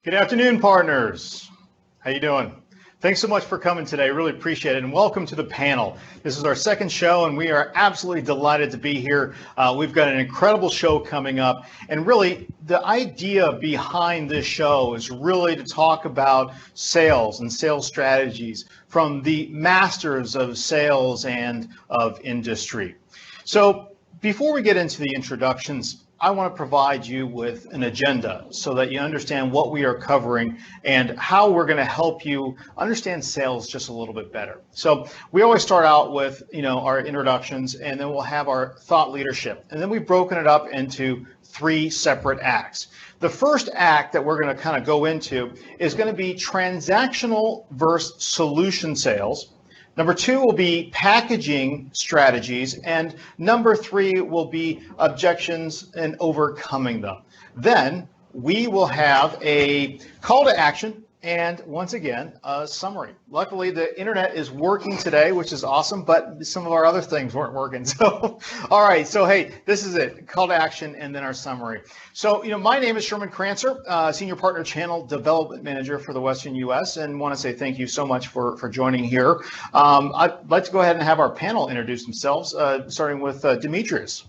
Good afternoon, partners. How you doing? Thanks so much for coming today. Really appreciate it. And welcome to the panel. This is our second show, and we are absolutely delighted to be here. We've got an incredible show coming up. And really, the idea behind this show is really to talk about sales and sales strategies from the masters of sales and of industry. So before we get into the introductions, I want to provide you with an agenda so that you understand what we are covering and how we're going to help you understand sales just a little bit better. So we always start out with, our introductions, and then we'll have our thought leadership. And then we've broken it up into 3 separate acts. The first act that we're going to kind of go into is going to be transactional versus solution sales. Number 2 will be packaging strategies, and number 3 will be objections and overcoming them. Then we will have a call to action and, once again, a summary. Luckily, the internet is working today, which is awesome, but some of our other things weren't working. So, all right, so hey, this is it, call to action and then our summary. So, my name is Sherman Crancer, Senior Partner Channel Development Manager for the Western U.S., and want to say thank you so much for joining here. I'd like to go ahead and have our panel introduce themselves, starting with Demetrius.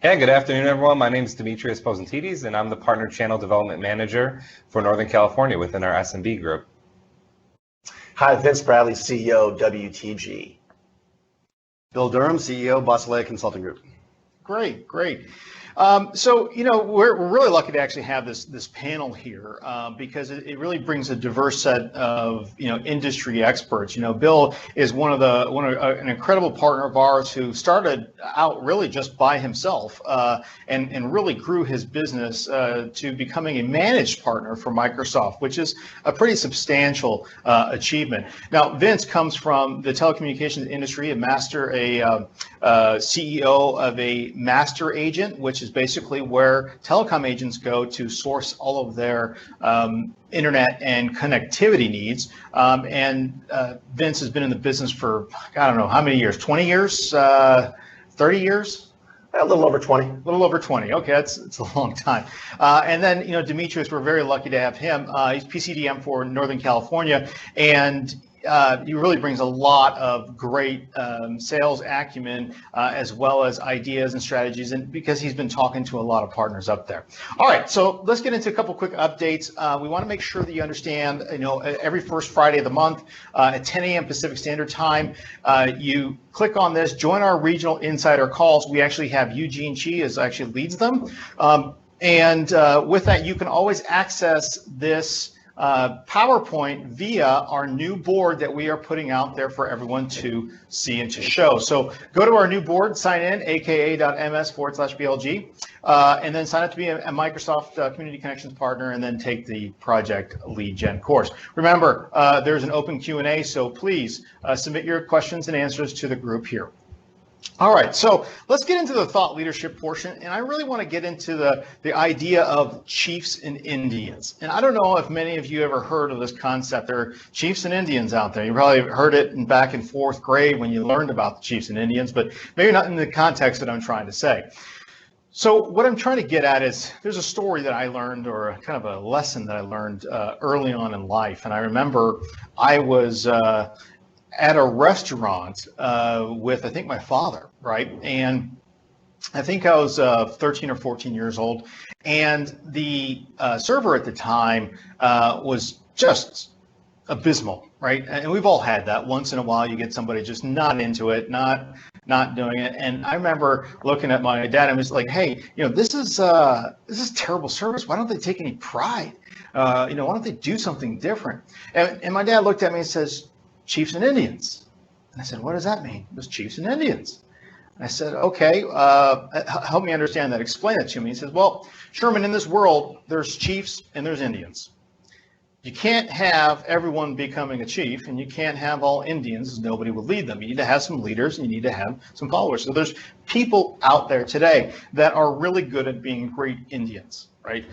Yeah, good afternoon, everyone. My name is Demetrius Pozantides, and I'm the Partner Channel Development Manager for Northern California within our SMB group. Hi, Bradley CEO WTG. Bill Durham, CEO Basileia Consulting Group. Great. So, we're really lucky to actually have this panel here because it really brings a diverse set of, industry experts. Bill is an incredible partner of ours who started out really just by himself and really grew his business to becoming a managed partner for Microsoft, which is a pretty substantial achievement. Now, Vince comes from the telecommunications industry, a CEO of a master agent, which is basically where telecom agents go to source all of their internet and connectivity needs. Vince has been in the business for, I don't know, how many years? 20 years? 30 years? A little over 20. A little over 20. Okay, it's a long time. And then, Demetrius, we're very lucky to have him. He's PCDM for Northern California, and he really brings a lot of great sales acumen as well as ideas and strategies, and because he's been talking to a lot of partners up there. All right, so let's get into a couple quick updates. We want to make sure that you understand, every first Friday of the month at 10 a.m. Pacific Standard Time, you click on this, join our regional insider calls. We actually have Eugene Chi as actually leads them. And with that, you can always access this PowerPoint via our new board that we are putting out there for everyone to see and to show. So go to our new board, sign in, aka.ms/BLG, and then sign up to be a Microsoft Community Connections partner, and then take the project lead gen course. Remember, there's an open Q&A, so please submit your questions and answers to the group here. All right, so let's get into the thought leadership portion, and I really want to get into the idea of chiefs and Indians. And I don't know if many of you ever heard of this concept. There are chiefs and Indians out there. You probably heard it back in 4th grade when you learned about the chiefs and Indians, but maybe not in the context that I'm trying to say. So what I'm trying to get at is there's a story that I learned, or a kind of a lesson that I learned early on in life, and I remember I was at a restaurant with, I think, my father, right? And I think I was 13 or 14 years old, and the server at the time was just abysmal, right? And we've all had that. Once in a while, you get somebody just not into it, not doing it. And I remember looking at my dad and was like, "Hey, this is terrible service. Why don't they take any pride? Why don't they do something different?" And my dad looked at me and says, "Chiefs and Indians." And I said, "What does that mean?" It was Chiefs and Indians. And I said, "Okay, help me understand that. Explain it to me." He says, "Well, Sherman, in this world, there's chiefs and there's Indians. You can't have everyone becoming a chief, and you can't have all Indians. Nobody will lead them. You need to have some leaders, and you need to have some followers." So there's people out there today that are really good at being great Indians, right?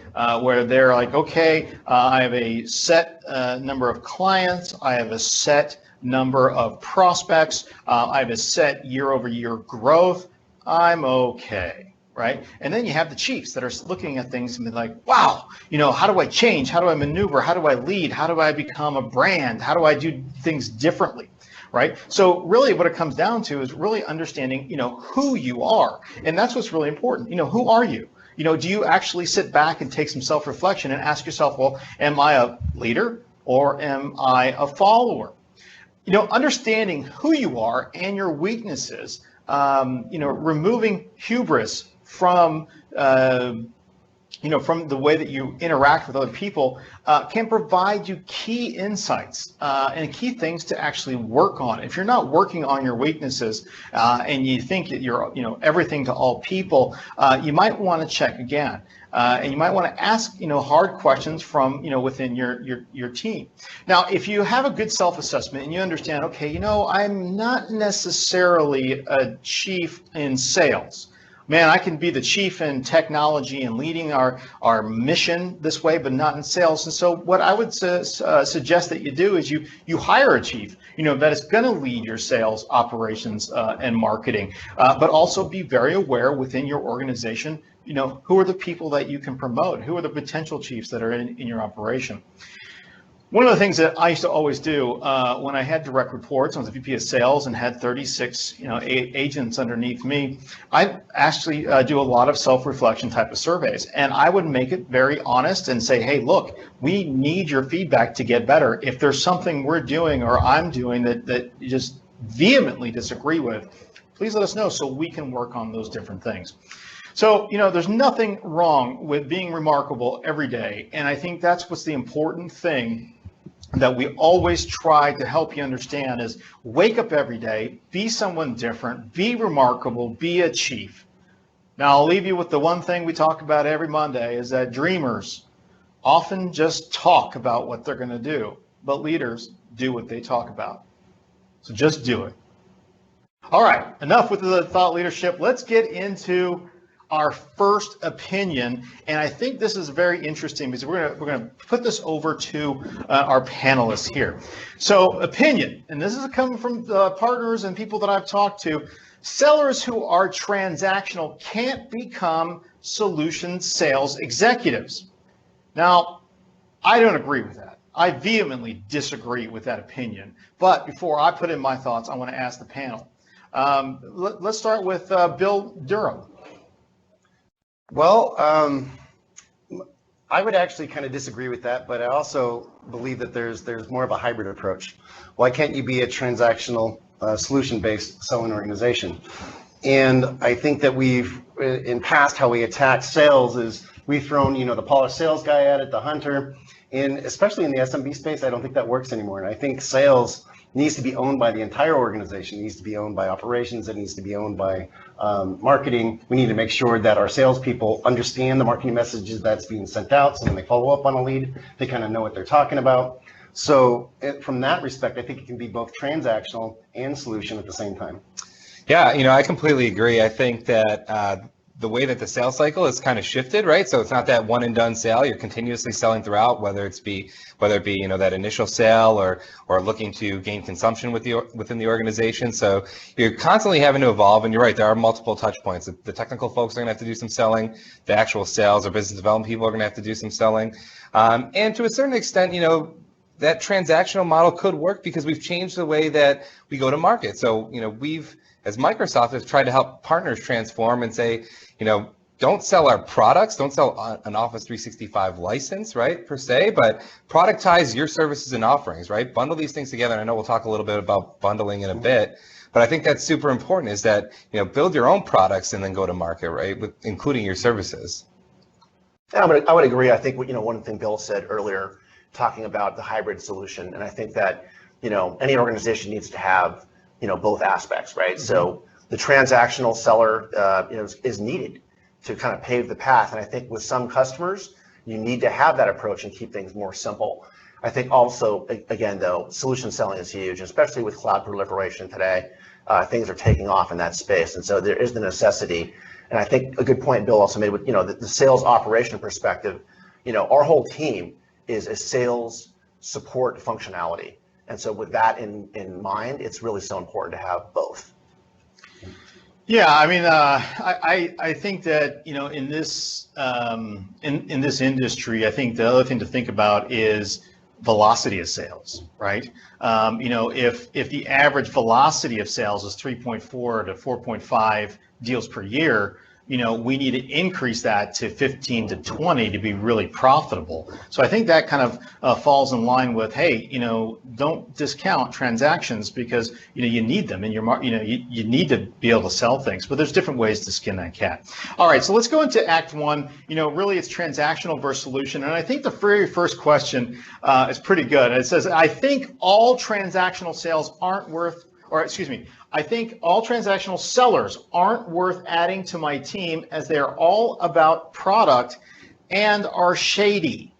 Where they're like, okay, I have a set number of clients, I have a set number of prospects, I have a set year-over-year growth, I'm okay, right? And then you have the chiefs that are looking at things and be like, wow, how do I change? How do I maneuver? How do I lead? How do I become a brand? How do I do things differently? Right? So really what it comes down to is really understanding, who you are. And that's what's really important. Who are you? Do you actually sit back and take some self-reflection and ask yourself, well, am I a leader or am I a follower? Understanding who you are and your weaknesses, removing hubris from from the way that you interact with other people can provide you key insights and key things to actually work on. If you're not working on your weaknesses and you think that you're everything to all people, you might want to check again. And you might want to ask hard questions from within your team. Now, if you have a good self-assessment and you understand, okay, I'm not necessarily a chief in sales. Man, I can be the chief in technology and leading our mission this way, but not in sales. And so what I would suggest that you do is you hire a chief, that is going to lead your sales operations and marketing, but also be very aware within your organization, who are the people that you can promote? Who are the potential chiefs that are in your operation? One of the things that I used to always do when I had direct reports, I was a VP of sales and had 36 agents underneath me, I actually do a lot of self-reflection type of surveys. And I would make it very honest and say, hey, look, we need your feedback to get better. If there's something we're doing or I'm doing that you just vehemently disagree with, please let us know so we can work on those different things. So, there's nothing wrong with being remarkable every day. And I think that's what's the important thing that we always try to help you understand is wake up every day, be someone different, be remarkable, be a chief. Now, I'll leave you with the one thing we talk about every Monday is that dreamers often just talk about what they're going to do, but leaders do what they talk about. So just do it. All right, enough with the thought leadership. Let's get into our first opinion, and I think this is very interesting because we're gonna put this over to our panelists here. So opinion, and this is coming from the partners and people that I've talked to. Sellers who are transactional can't become solution sales executives. Now, I don't agree with that. I vehemently disagree with that opinion. But before I put in my thoughts, I want to ask the panel. Let's start with Bill Durham. Well, I would actually kind of disagree with that, but I also believe that there's more of a hybrid approach. Why can't you be a transactional solution-based selling organization? And I think that we've, in past, how we attack sales is we've thrown, the polished sales guy at it, the hunter, and especially in the SMB space, I don't think that works anymore. And I think sales needs to be owned by the entire organization. It needs to be owned by operations. It needs to be owned by marketing. We need to make sure that our salespeople understand the marketing messages that's being sent out. So when they follow up on a lead, they kind of know what they're talking about. So from that respect, I think it can be both transactional and solution at the same time. Yeah, I completely agree. I think that the way that the sales cycle is kind of shifted, right? So it's not that one and done sale. You're continuously selling throughout, whether it be that initial sale or looking to gain consumption within the organization. So you're constantly having to evolve, and you're right, there are multiple touch points. The technical folks are going to have to do some selling. The actual sales or business development people are going to have to do some selling. And to a certain extent, that transactional model could work because we've changed the way that we go to market. So, we've, as Microsoft, has tried to help partners transform and say, don't sell our products, don't sell an Office 365 license, right, per se, but productize your services and offerings, right? Bundle these things together. And I know we'll talk a little bit about bundling in a bit, but I think that's super important is that, build your own products and then go to market, right, including your services. Yeah, I would agree. I think, one thing Bill said earlier, talking about the hybrid solution, and I think that, any organization needs to have, both aspects, right? Mm-hmm. So the transactional seller, is needed to kind of pave the path. And I think with some customers, you need to have that approach and keep things more simple. I think also, again, though, solution selling is huge, especially with cloud proliferation today. Things are taking off in that space. And so there is the necessity. And I think a good point Bill also made with, the sales operation perspective, our whole team is a sales support functionality. And so with that in mind, it's really so important to have both. Yeah, I mean, I think that, you know, in this in this industry, I think the other thing to think about is velocity of sales, right? You know, if the average velocity of sales is 3.4 to 4.5 deals per year, you know, we need to increase that to 15 to 20 to be really profitable. So I think that kind of falls in line with, hey, you know, don't discount transactions because, you know, you need them in your, you know, you need to be able to sell things, but there's different ways to skin that cat. All right, so let's go into Act 1. You know, really it's transactional versus solution. And I think the very first question is pretty good. It says, I think all transactional sales aren't worth, or excuse me, I think all transactional sellers aren't worth adding to my team as they are all about product and are shady.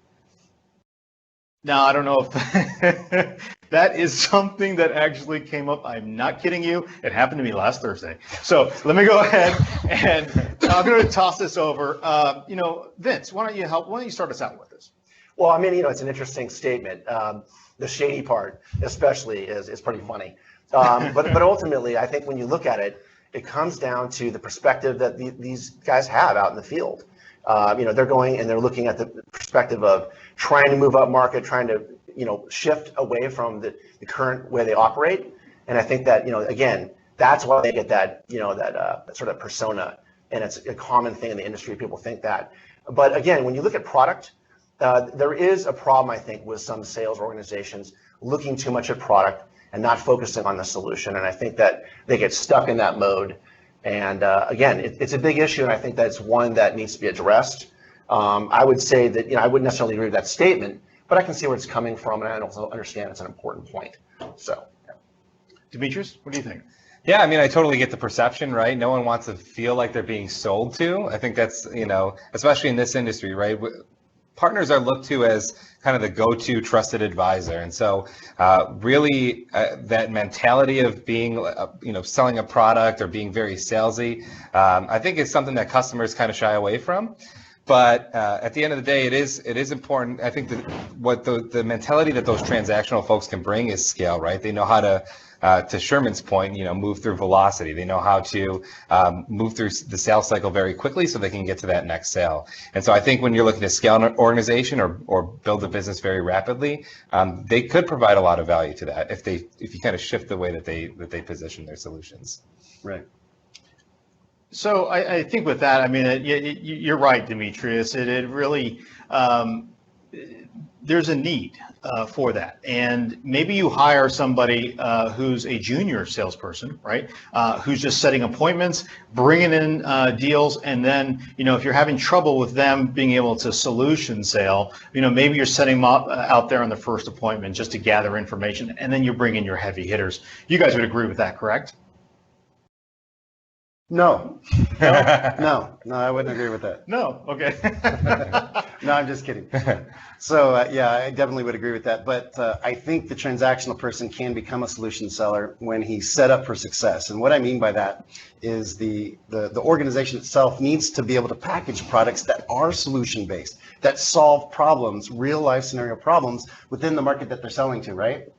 Now, I don't know if that is something that actually came up. I'm not kidding you. It happened to me last Thursday. So let me go ahead and I'm going to toss this over. You know, Vince, why don't you start us out with this? Well, I mean, you know, it's an interesting statement. The shady part, especially, is pretty funny. But ultimately, I think when you look at it, it comes down to the perspective that these guys have out in the field. You know, they're going and they're looking at the perspective of trying to move up market, trying to, you know, shift away from the current way they operate. And I think that, you know, again, that's why they get that, you know, that sort of persona. And it's a common thing in the industry. People think that. But again, when you look at product, there is a problem, I think, with some sales organizations looking too much at product and not focusing on the solution. And I think that they get stuck in that mode. And again, it's a big issue, and I think that's one that needs to be addressed. I would say that, you know, I wouldn't necessarily agree with that statement, but I can see where it's coming from, and I also understand it's an important point. So, yeah. Demetrius, what do you think? Yeah, I mean, I totally get the perception, right? No one wants to feel like they're being sold to. I think that's, you know, especially in this industry, right? Partners are looked to as kind of the go-to trusted advisor. And so really that mentality of being, you know, selling a product or being very salesy, I think is something that customers kind of shy away from. But at the end of the day, it is important. I think that what the mentality that those transactional folks can bring is scale, right? They know how to Sherman's point, you know, move through velocity. They know how to move through the sales cycle very quickly so they can get to that next sale. And so I think when you're looking to scale an organization or build a business very rapidly, they could provide a lot of value to that if you kind of shift the way that they position their solutions. Right. So I think with that, I mean, you're right, Demetrius. It really, there's a need for that. And maybe you hire somebody who's a junior salesperson, right? Who's just setting appointments, bringing in deals. And then, you know, if you're having trouble with them being able to solution sale, you know, maybe you're setting them up out there on the first appointment just to gather information. And then you bring in your heavy hitters. You guys would agree with that, correct? No, I wouldn't agree with that. No, okay. No, I'm just kidding. So yeah, I definitely would agree with that. But I think the transactional person can become a solution seller when he's set up for success. And what I mean by that is the organization itself needs to be able to package products that are solution based, that solve problems, real life scenario problems within the market that they're selling to, right?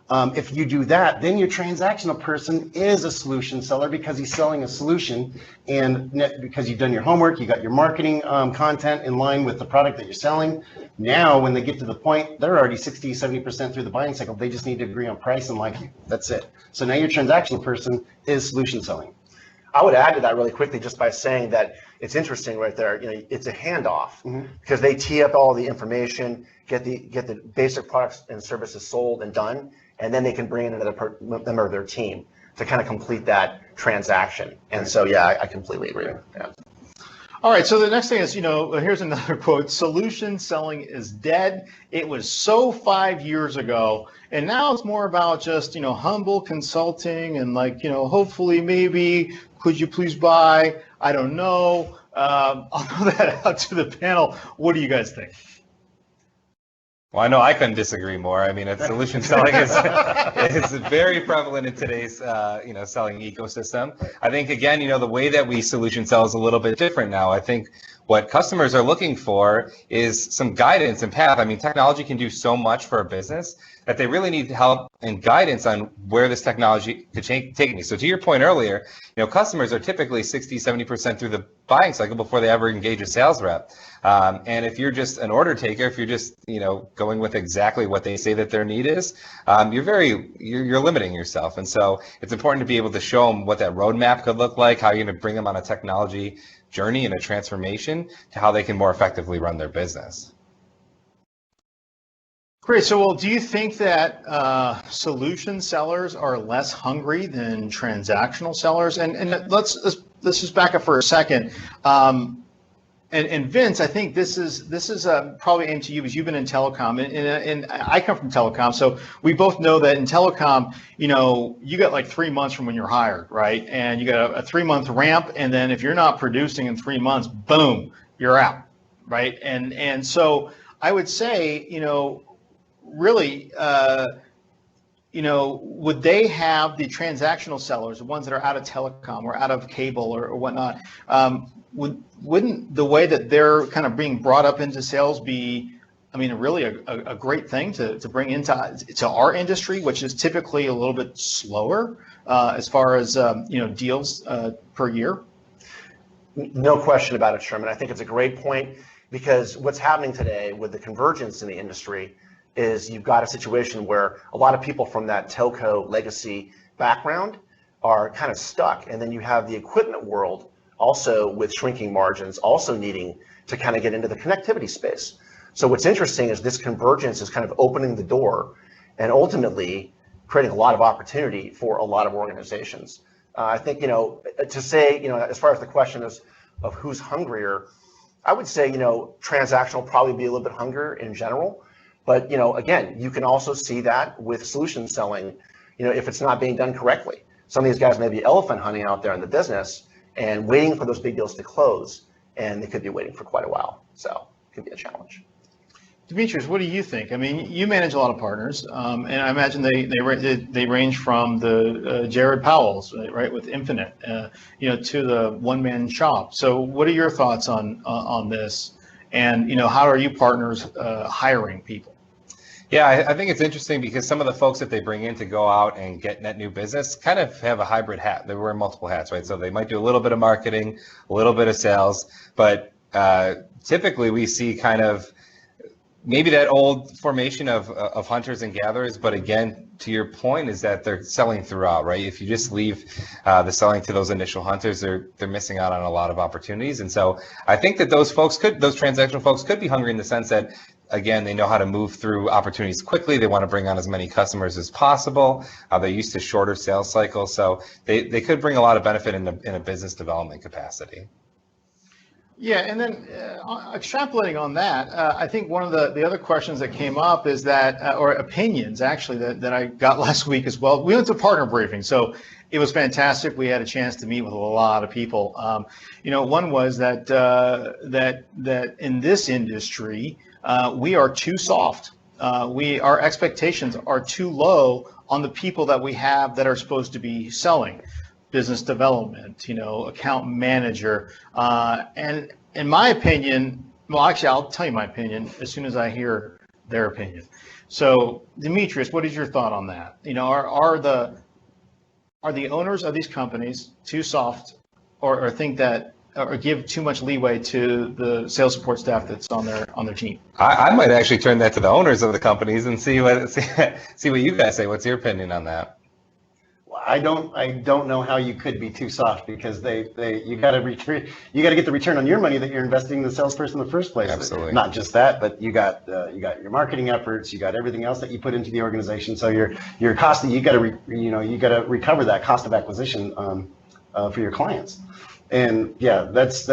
If you do that, then your transactional person is a solution seller because he's selling a solution, and because you've done your homework, you got your marketing content in line with the product that you're selling. Now, when they get to the point, they're already 60, 70% through the buying cycle. They just need to agree on price and like you. That's it. So now your transactional person is solution selling. I would add to that really quickly just by saying that it's interesting right there. You know, it's a handoff because they tee up all the information, get the basic products and services sold and done, and then they can bring in another member of their team to kind of complete that transaction. And so, yeah, I completely agree. Yeah. All right, so the next thing is, you know, here's another quote: solution selling is dead. It was so 5 years ago, and now it's more about just, you know, humble consulting and like, you know, hopefully, maybe, could you please buy? I don't know. I'll throw that out to the panel. What do you guys think? Well, I know I couldn't disagree more. I mean, solution selling is very prevalent in today's, you know, selling ecosystem. I think, again, you know, the way that we solution sell is a little bit different now. I think what customers are looking for is some guidance and path. I mean, technology can do so much for a business. that they really need help and guidance on where this technology could take me. So to your point earlier, customers are typically 60, 70% through the buying cycle before they ever engage a sales rep. And if you're just an order taker, if you're just, going with exactly what they say that their need is, you're limiting yourself. And so it's important to be able to show them what that roadmap could look like, how you're going to bring them on a technology journey and a transformation to how they can more effectively run their business. Great. So, well, do you think that solution sellers are less hungry than transactional sellers? And let's just back up for a second. And Vince, I think this is probably aimed to you, because you've been in telecom, and I come from telecom, so we both know that in telecom, you got like 3 months from when you're hired, right? And you got a 3-month ramp, and then if you're not producing in 3 months, boom, you're out, right? And so I would say, really, would they have the transactional sellers, the ones that are out of telecom or out of cable or whatnot? Wouldn't the way that they're kind of being brought up into sales be, really a great thing to bring into our industry, which is typically a little bit slower as far as deals per year? No question about it, Sherman. I think it's a great point, because what's happening today with the convergence in the industry is you've got a situation where a lot of people from that telco legacy background are kind of stuck, and then you have the equipment world also with shrinking margins, also needing to kind of get into the connectivity space. So what's interesting is this convergence is kind of opening the door and ultimately creating a lot of opportunity for a lot of organizations. I think, to say, as far as the question is of who's hungrier, I would say, transactional probably be a little bit hungrier in general. But, again, you can also see that with solution selling, if it's not being done correctly. Some of these guys may be elephant hunting out there in the business and waiting for those big deals to close, and they could be waiting for quite a while. So it could be a challenge. Demetrius, what do you think? You manage a lot of partners, and I imagine they range from the Jared Powell's, right, with Infinite, to the one-man shop. So what are your thoughts on this? And how are you partners hiring people? Yeah, I think it's interesting because some of the folks that they bring in to go out and get net new business kind of have a hybrid hat. They wear multiple hats, right? So they might do a little bit of marketing, a little bit of sales, but typically we see kind of maybe that old formation of hunters and gatherers. But again, to your point, is that they're selling throughout, right? If you just leave the selling to those initial hunters, they're missing out on a lot of opportunities. And so I think that those transactional folks could be hungry in the sense that, again, they know how to move through opportunities quickly. They want to bring on as many customers as possible. They're used to shorter sales cycles. So they could bring a lot of benefit in a business development capacity. Yeah, and then extrapolating on that, I think one of the other questions that came up is that, or opinions actually, that I got last week as well. We went to partner briefing, so it was fantastic. We had a chance to meet with a lot of people. One was that in this industry, we are too soft. Our expectations are too low on the people that we have that are supposed to be selling. Business development, account manager, and in my opinion, well, actually, I'll tell you my opinion as soon as I hear their opinion. So, Demetrius, what is your thought on that? Are the owners of these companies too soft, or think that, or give too much leeway to the sales support staff that's on their team? I might actually turn that to the owners of the companies and see what you guys say. What's your opinion on that? I don't know how you could be too soft, because you got to get the return on your money that you're investing in the salesperson in the first place. Absolutely. Not just that, but you got your marketing efforts, you got everything else that you put into the organization. So your cost, you got to recover that cost of acquisition for your clients. And yeah, that's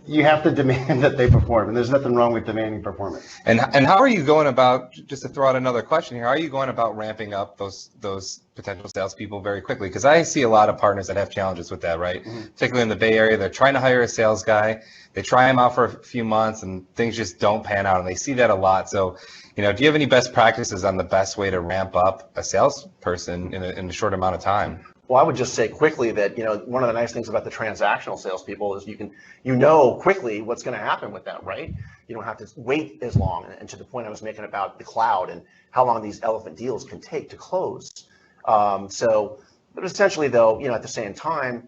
you have to demand that they perform, and there's nothing wrong with demanding performance. And how are you going about, just to throw out another question here, how are you going about ramping up those potential salespeople very quickly? Because I see a lot of partners that have challenges with that, right? Mm-hmm. Particularly in the Bay Area, they're trying to hire a sales guy, they try him out for a few months, and things just don't pan out, and they see that a lot. So, do you have any best practices on the best way to ramp up a salesperson in a short amount of time? Well, I would just say quickly that, one of the nice things about the transactional salespeople is you know quickly what's going to happen with that, right? You don't have to wait as long. And to the point I was making about the cloud and how long these elephant deals can take to close. But essentially though, at the same time,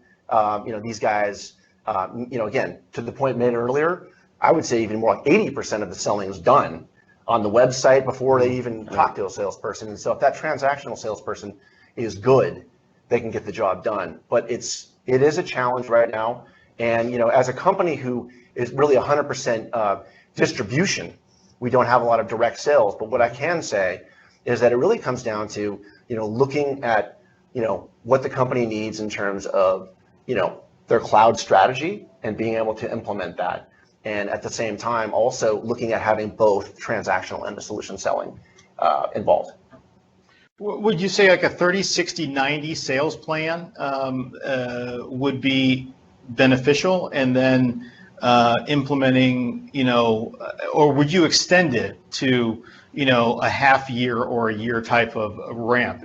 these guys, again, to the point made earlier, I would say even more like 80% of the selling is done on the website before they even talk to a salesperson. And so if that transactional salesperson is good, they can get the job done. But it is a challenge right now. And, as a company who is really 100% distribution, we don't have a lot of direct sales. But what I can say is that it really comes down to, looking at, what the company needs in terms of, their cloud strategy and being able to implement that. And at the same time, also looking at having both transactional and the solution selling involved. Would you say like a 30, 60, 90 sales plan would be beneficial, and then implementing, or would you extend it to, a half year or a year type of ramp?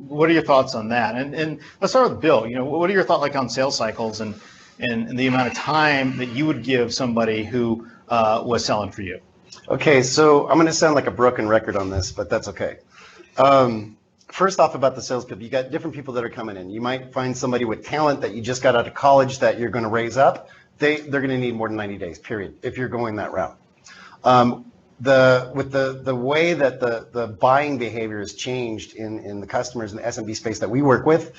What are your thoughts on that? And let's start with Bill. What are your thoughts like on sales cycles and the amount of time that you would give somebody who was selling for you? Okay, so I'm going to sound like a broken record on this, but that's okay. First off, about the salespeople, you got different people that are coming in. You might find somebody with talent that you just got out of college that you're going to raise up. They're going to need more than 90 days, period, if you're going that route. With the way that the buying behavior has changed in the customers in the SMB space that we work with,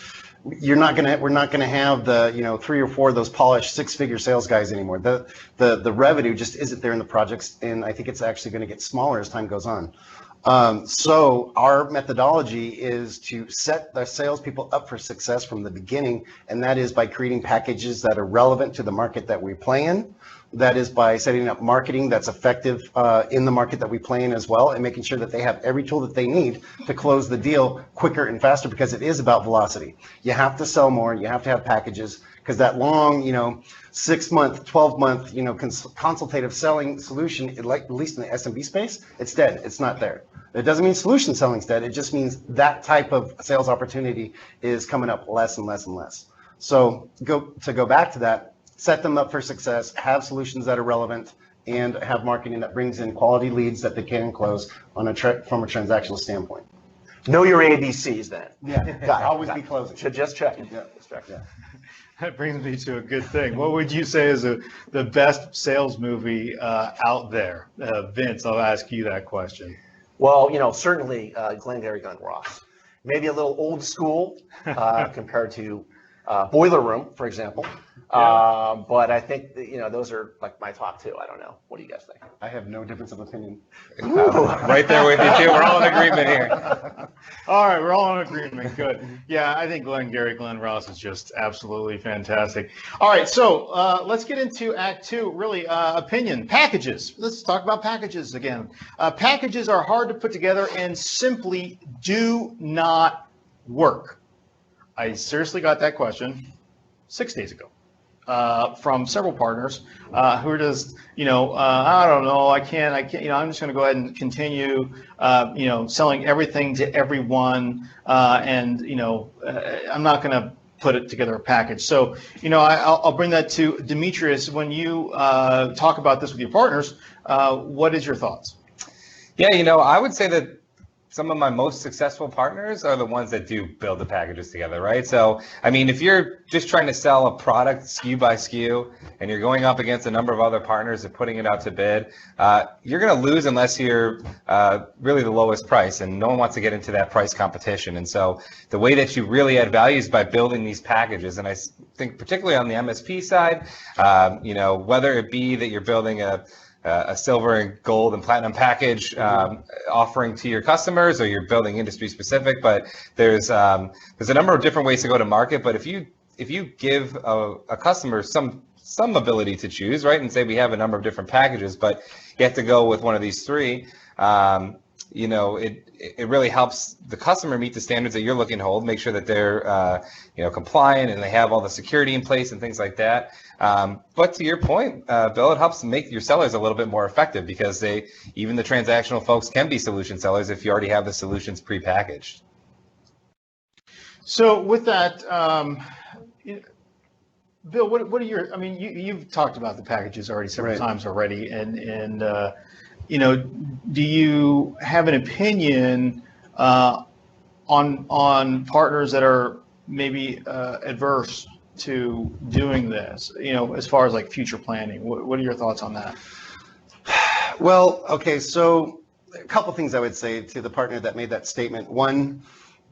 we're not gonna have the 3 or 4 of those polished 6-figure sales guys anymore. The revenue just isn't there in the projects, and I think it's actually going to get smaller as time goes on. So our methodology is to set the salespeople up for success from the beginning, and that is by creating packages that are relevant to the market that we play in. That is by setting up marketing that's effective in the market that we play in as well, and making sure that they have every tool that they need to close the deal quicker and faster, because it is about velocity. You have to sell more, you have to have packages, because that long, 6-month, 12-month, consultative selling solution, at least in the SMB space, it's dead. It's not there. It doesn't mean solution selling's dead. It just means that type of sales opportunity is coming up less and less and less. So to go back to that, set them up for success, have solutions that are relevant, and have marketing that brings in quality leads that they can close from a transactional standpoint. Know your ABCs then. Yeah, always be closing. Should just check. Yeah. Just check. Yeah. That brings me to a good thing. What would you say is the best sales movie out there? Vince, I'll ask you that question. Well, certainly Glengarry Glen Ross. Maybe a little old school compared to Boiler Room, for example. Yeah. But I think that, those are like my top 2. I don't know. What do you guys think? I have no difference of opinion. Right there with you too. We're all in agreement here. All right, we're all in agreement. Good. Yeah, I think Glengarry Glen Ross is just absolutely fantastic. All right, so let's get into Act 2. Really, opinion packages. Let's talk about packages again. Packages are hard to put together and simply do not work. I seriously got that question 6 days ago from several partners who are just, I don't know, I can't, I'm just going to go ahead and continue, selling everything to everyone, and, I'm not going to put it together a package. So, I'll bring that to Demetrius. When you talk about this with your partners, what is your thoughts? Yeah, I would say that some of my most successful partners are the ones that do build the packages together, right? So, if you're just trying to sell a product SKU by SKU and you're going up against a number of other partners and putting it out to bid, you're going to lose unless you're really the lowest price, and no one wants to get into that price competition. And so the way that you really add value is by building these packages. And I think particularly on the MSP side, whether it be that you're building a silver and gold and platinum package offering to your customers, or you're building industry specific, but there's a number of different ways to go to market. But if you give a customer some ability to choose, right, and say we have a number of different packages, but you have to go with one of these 3, it really helps the customer meet the standards that you're looking to hold, make sure that they're compliant and they have all the security in place and things like that. But to your point, Bill, it helps make your sellers a little bit more effective, because even the transactional folks can be solution sellers if you already have the solutions pre-packaged. So with that, Bill, what are your? I mean, you've talked about the packages already several times already, and do you have an opinion on partners that are maybe adverse to doing this? As far as like future planning, what are your thoughts on that? Well, okay, so a couple things I would say to the partner that made that statement. One,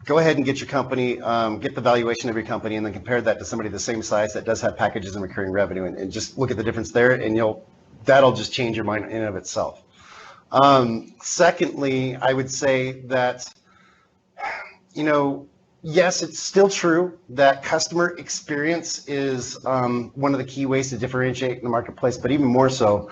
go ahead and get your company, get the valuation of your company, and then compare that to somebody the same size that does have packages and recurring revenue, and just look at the difference there, and that'll just change your mind in and of itself. Secondly, I would say that, yes, it's still true that customer experience is one of the key ways to differentiate in the marketplace, but even more so,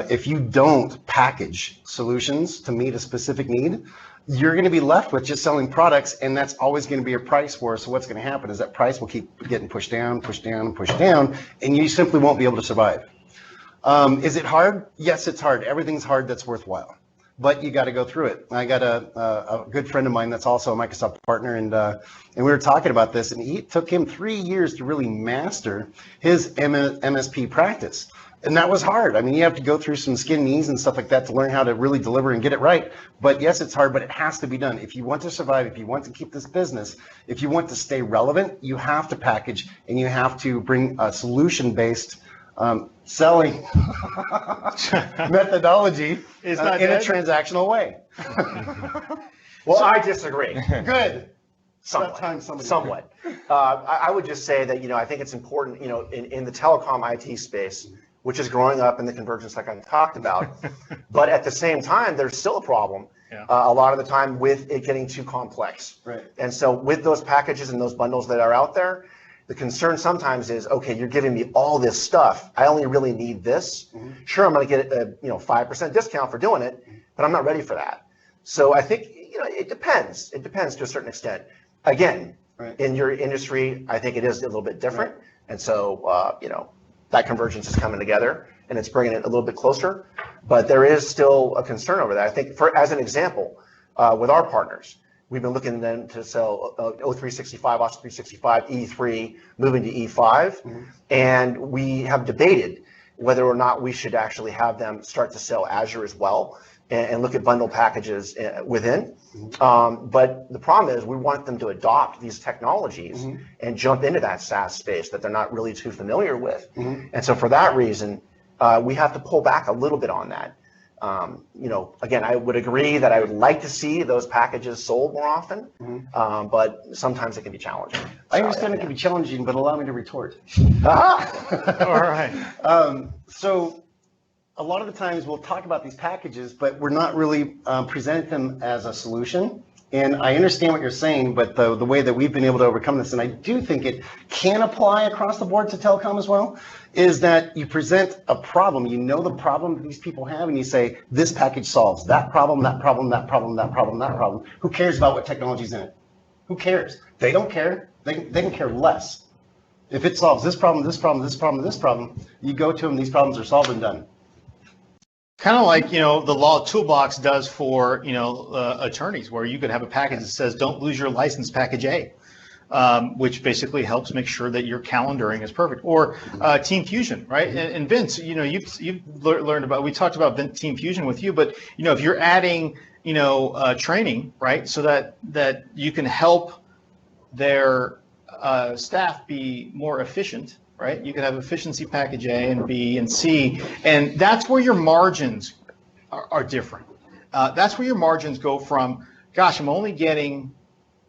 if you don't package solutions to meet a specific need, you're going to be left with just selling products, and that's always going to be a price war. So what's going to happen is that price will keep getting pushed down, and you simply won't be able to survive. Is it hard? Yes, it's hard. Everything's hard that's worthwhile, but you got to go through it. I got a good friend of mine that's also a Microsoft partner, and we were talking about this, and it took him 3 years to really master his MSP practice. And that was hard. I mean, you have to go through some skin knees and stuff like that to learn how to really deliver and get it right. But yes, it's hard, but it has to be done. If you want to survive, if you want to keep this business, if you want to stay relevant, you have to package, and you have to bring a solution-based selling methodology in a transactional way. Well, I disagree. Good. Somewhat. I would just say that, I think it's important, in the telecom IT space, which is growing up in the convergence like I talked about. But at the same time, there's still a problem a lot of the time with it getting too complex. Right. And so with those packages and those bundles that are out there, the concern sometimes is, okay, you're giving me all this stuff. I only really need this. Mm-hmm. Sure, I'm going to get a 5% discount for doing it, but I'm not ready for that. So I think it depends. It depends to a certain extent. Again, in your industry, I think it is a little bit different. Right. And so, that convergence is coming together, and it's bringing it a little bit closer. But there is still a concern over that. I think, as an example, with our partners, we've been looking then to sell O365, Office 365, E3, moving to E5, and we have debated whether or not we should actually have them start to sell Azure as well and look at bundle packages within. But the problem is we want them to adopt these technologies and jump into that SaaS space that they're not really too familiar with. And so for that reason, we have to pull back a little bit on that. Again, I would agree that I would like to see those packages sold more often, but sometimes it can be challenging. I understand it can be challenging, but allow me to retort. All right. So a lot of the times we'll talk about these packages, but we're not really presenting them as a solution. And I understand what you're saying, but the way that we've been able to overcome this, and I do think it can apply across the board to telecom as well, is that you present a problem, the problem that these people have, and you say, this package solves that problem, that problem, that problem, that problem, that problem. Who cares about what technology's in it? Who cares? They don't care. They can care less. If it solves this problem, this problem, this problem, this problem, you go to them, these problems are solved and done. Kind of like, the law toolbox does for, attorneys, where you could have a package that says, don't lose your license, package A, which basically helps make sure that your calendaring is perfect. Or Team Fusion, right? And Vince, you've learned about, we talked about Team Fusion with you, but, if you're adding, training, right? So that you can help their staff be more efficient, right? You can have efficiency package A and B and C, and that's where your margins are different. That's where your margins go from, gosh, I'm only getting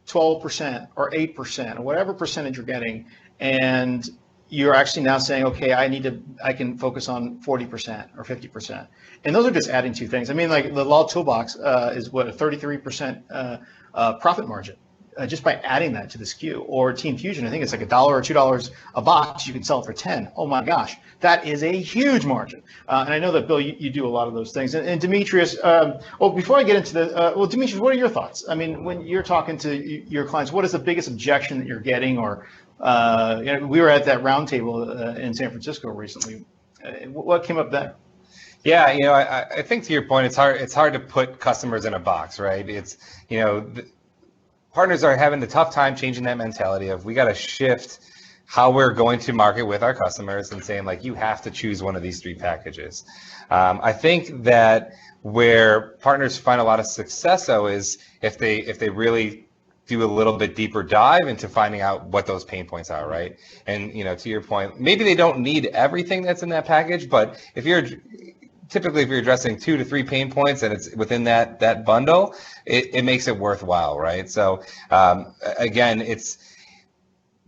12% or 8% or whatever percentage you're getting, and you're actually now saying, okay, I can focus on 40% or 50%. And those are just adding two things. I mean, like the law toolbox is what, a 33% profit margin. Just by adding that to the SKU. Or Team Fusion, I think it's like $1 or $2 a box, you can sell it for 10. Oh my gosh, that is a huge margin. And I know that, Bill, you do a lot of those things. And Demetrius, before I get into Demetrius, what are your thoughts? I mean, when you're talking to your clients, what is the biggest objection that you're getting? Or we were at that roundtable in San Francisco recently. What came up then? Yeah, I think to your point, it's hard to put customers in a box, right? It's, partners are having a tough time changing that mentality of we got to shift how we're going to market with our customers and saying like, you have to choose one of these 3 packages. I think that where partners find a lot of success though is if they really do a little bit deeper dive into finding out what those pain points are, right? And to your point, maybe they don't need everything that's in that package, but if you're addressing 2 to 3 pain points and it's within that bundle, it makes it worthwhile, right? So again, it's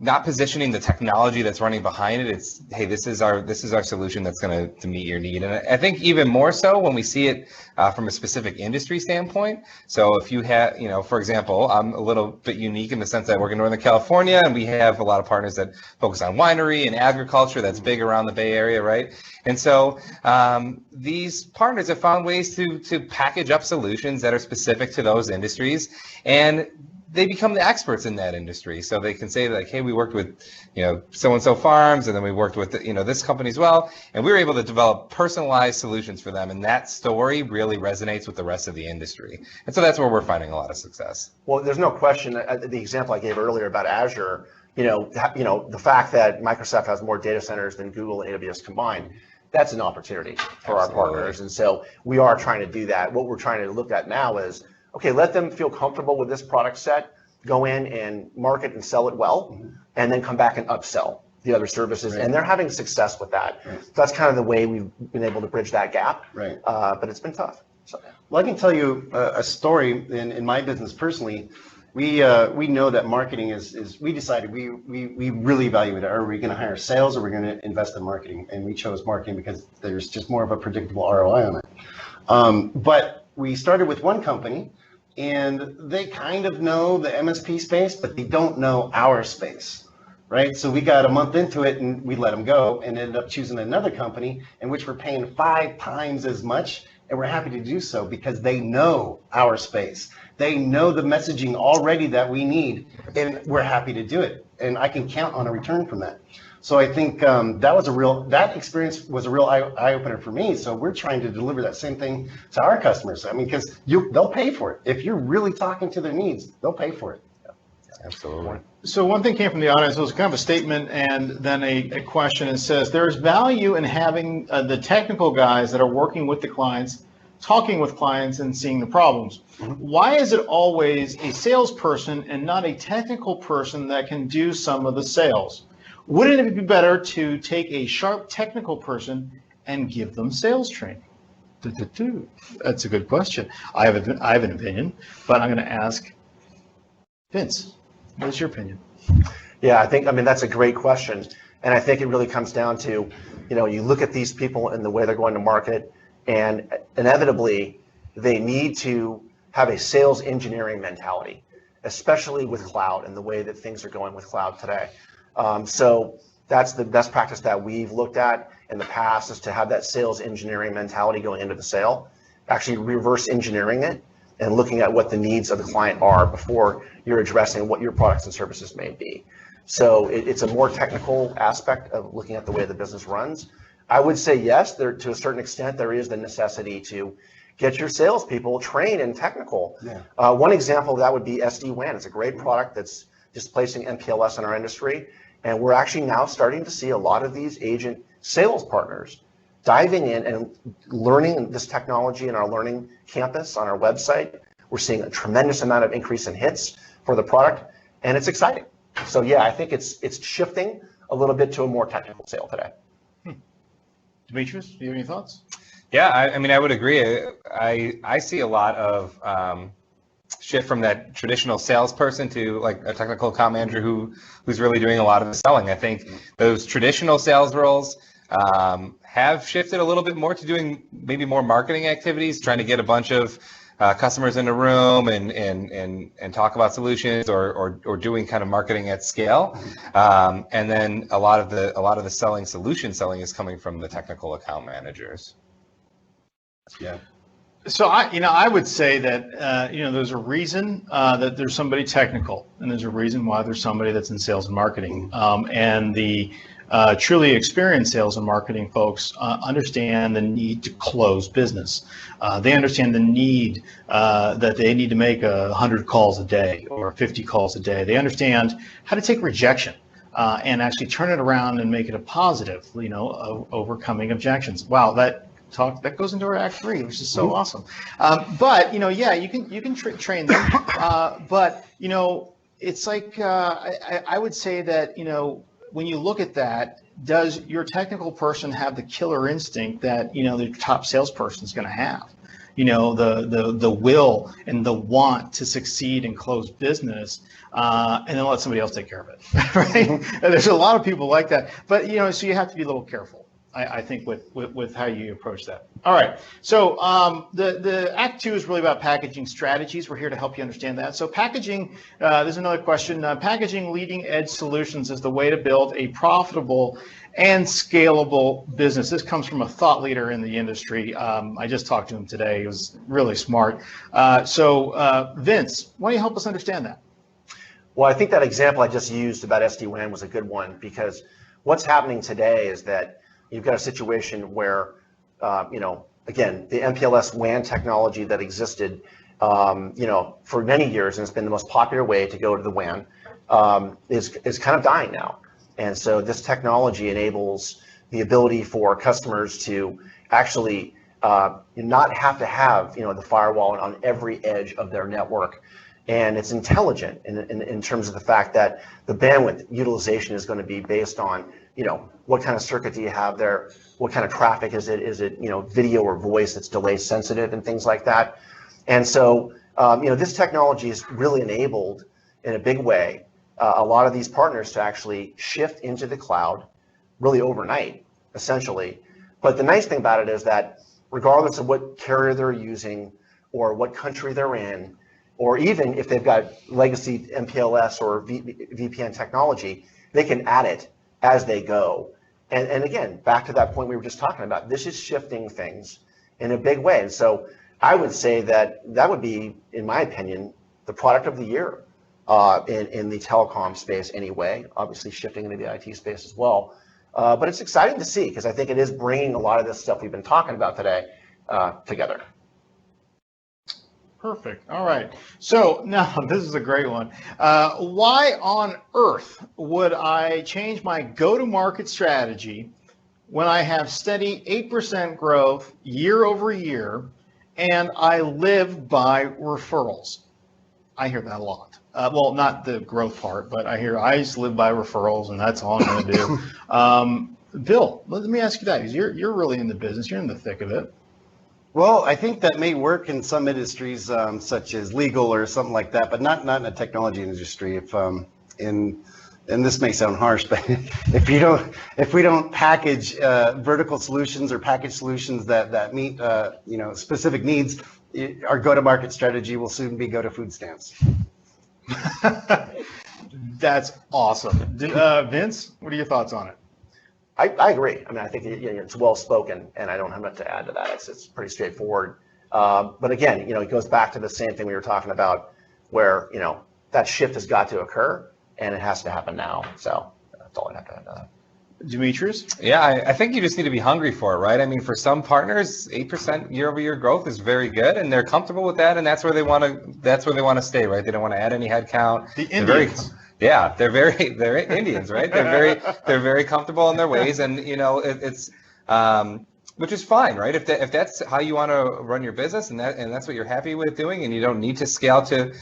not positioning the technology that's running behind it. It's, hey, this is our solution that's going to meet your need. And I think even more so when we see it from a specific industry standpoint. So if you have, for example, I'm a little bit unique in the sense that I work in Northern California, and we have a lot of partners that focus on winery and agriculture. That's big around the Bay Area, right? And so these partners have found ways to package up solutions that are specific to those industries, and they become the experts in that industry. So they can say like, hey, we worked with, so-and-so farms, and then we worked with, this company as well. And we were able to develop personalized solutions for them. And that story really resonates with the rest of the industry. And so that's where we're finding a lot of success. Well, there's no question. The example I gave earlier about Azure, the fact that Microsoft has more data centers than Google and AWS combined, that's an opportunity for our partners. And so we are trying to do that. What we're trying to look at now is, okay, let them feel comfortable with this product set, go in and market and sell it well, and then come back and upsell the other services. Right. And they're having success with that. Right. So that's kind of the way we've been able to bridge that gap. Right. But it's been tough. So. Well, I can tell you a story in my business personally. We know that marketing is we decided we really evaluated, are we going to hire sales or are we going to invest in marketing? And we chose marketing because there's just more of a predictable ROI on it. But we started with one company, and they kind of know the MSP space, but they don't know our space, right? So we got a month into it and we let them go and ended up choosing another company in which we're paying 5 times as much, and we're happy to do so because they know our space. They know the messaging already that we need, and we're happy to do it. And I can count on a return from that. So I think that experience was a real eye opener for me. So we're trying to deliver that same thing to our customers. I mean, because they'll pay for it. If you're really talking to their needs, they'll pay for it. Yeah, absolutely. So one thing came from the audience. It was kind of a statement and then a question. It says, there is value in having the technical guys that are working with the clients, talking with clients and seeing the problems. Mm-hmm. Why is it always a salesperson and not a technical person that can do some of the sales? Wouldn't it be better to take a sharp technical person and give them sales training? That's a good question. I have an opinion, but I'm going to ask Vince. What is your opinion? Yeah, I mean, that's a great question. And I think it really comes down to, you look at these people and the way they're going to market, and inevitably they need to have a sales engineering mentality, especially with cloud and the way that things are going with cloud today. So that's the best practice that we've looked at in the past, is to have that sales engineering mentality going into the sale, actually reverse engineering it and looking at what the needs of the client are before you're addressing what your products and services may be. So it's a more technical aspect of looking at the way the business runs. I would say yes, to a certain extent, there is the necessity to get your salespeople trained in technical. Yeah. One example of that would be SD-WAN. It's a great product that's displacing MPLS in our industry. And we're actually now starting to see a lot of these agent sales partners diving in and learning this technology in our learning campus on our website. We're seeing a tremendous amount of increase in hits for the product, and it's exciting. So yeah, I think it's shifting a little bit to a more technical sale today. Demetrius, do you have any thoughts? Yeah, I mean, I would agree. I see a lot of shift from that traditional salesperson to like a technical account manager who's really doing a lot of the selling. I think those traditional sales roles have shifted a little bit more to doing maybe more marketing activities, trying to get a bunch of customers in a room and talk about solutions or doing kind of marketing at scale. And then a lot of the solution selling is coming from the technical account managers. Yeah. So I would say that there's a reason that there's somebody technical, and there's a reason why there's somebody that's in sales and marketing. And the Truly experienced sales and marketing folks understand the need to close business. They understand the need that they need to make 100 calls a day or 50 calls a day. They understand how to take rejection and actually turn it around and make it a positive, overcoming objections. Wow, that goes into our Act 3, which is so awesome. But yeah, you can train them. But it's like I would say that when you look at that, does your technical person have the killer instinct that the top salesperson is going to have? The will and the want to succeed and close business, and then let somebody else take care of it, right? There's a lot of people like that, but so you have to be a little careful, I think, with how you approach that. All right, so the Act 2 is really about packaging strategies. We're here to help you understand that. So packaging, there's another question. Packaging leading edge solutions is the way to build a profitable and scalable business. This comes from a thought leader in the industry. I just talked to him today. He was really smart. So Vince, why don't you help us understand that? Well, I think that example I just used about SD-WAN was a good one, because what's happening today is that you've got a situation where, again, the MPLS WAN technology that existed, for many years, and it's been the most popular way to go to the WAN, is kind of dying now. And so this technology enables the ability for customers to actually not have to have the firewall on every edge of their network. And it's intelligent in terms of the fact that the bandwidth utilization is going to be based on what kind of circuit do you have there, what kind of traffic is it video or voice that's delay sensitive and things like that. And so this technology has really enabled in a big way a lot of these partners to actually shift into the cloud really overnight, essentially. But the nice thing about it is that regardless of what carrier they're using or what country they're in, or even if they've got legacy MPLS or VPN technology, they can add it as they go. And again, back to that point we were just talking about, this is shifting things in a big way. And so I would say that would be, in my opinion, the product of the year in the telecom space anyway, obviously shifting into the IT space as well. But it's exciting to see, because I think it is bringing a lot of this stuff we've been talking about today together. Perfect. All right. So now this is a great one. Why on earth would I change my go-to-market strategy when I have steady 8% growth year over year and I live by referrals? I hear that a lot. Well, not the growth part, but I just live by referrals, and that's all I'm going to do. Bill, let me ask you that, because you're really in the business. You're in the thick of it. Well, I think that may work in some industries, such as legal or something like that, but not in the technology industry. And this may sound harsh, but if we don't package vertical solutions or package solutions that meet specific needs, our go-to-market strategy will soon be go to food stamps. That's awesome. Vince, what are your thoughts on it? I agree. I mean, I think it's well spoken, and I don't have much to add to that. It's pretty straightforward. But again, it goes back to the same thing we were talking about, where that shift has got to occur, and it has to happen now. So that's all I have to add to that. Demetrius? Yeah, I think you just need to be hungry for it, right? I mean, for some partners, 8% year-over-year growth is very good, and they're comfortable with that, and that's where they want to stay, right? They don't want to add any headcount. The Indians. They're Indians, right? They're very comfortable in their ways, and it's which is fine, right? If that's how you want to run your business, and that's what you're happy with doing, and you don't need to scale to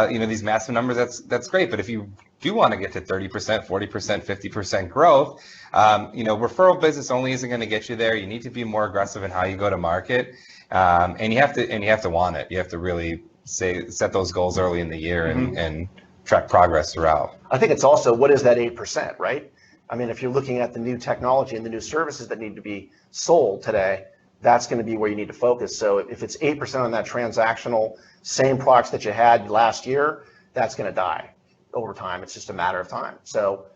these massive numbers, that's great. But if you do want to get to 30%, 40%, 50% growth, referral business only isn't going to get you there. You need to be more aggressive in how you go to market, and you have to want it. You have to really set those goals early in the year and track progress throughout. I think it's also, what is that 8%, right? I mean, if you're looking at the new technology and the new services that need to be sold today, that's going to be where you need to focus. So if it's 8% on that transactional, same products that you had last year, that's going to die over time. It's just a matter of time. So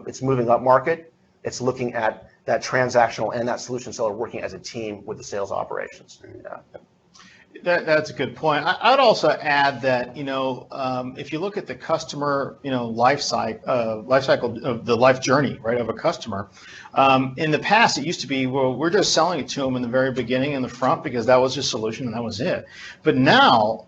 it's moving up market. It's looking at that transactional and that solution seller working as a team with the sales operations. Yeah. That's a good point. I'd also add that, if you look at the customer, life cycle of the life journey, right, of a customer, in the past, it used to be, well, we're just selling it to them in the very beginning in the front because that was your solution and that was it. But now,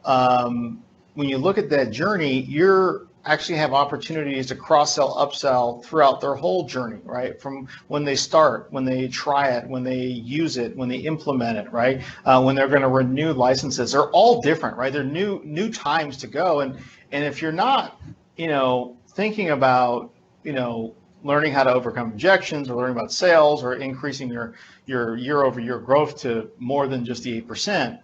when you look at that journey, you're actually have opportunities to cross-sell, upsell throughout their whole journey, right? From when they start, when they try it, when they use it, when they implement it, right? When they're going to renew licenses, they're all different, right? They're new times to go, and if you're not, thinking about, learning how to overcome objections or learning about sales or increasing your year-over-year growth to more than just the 8%,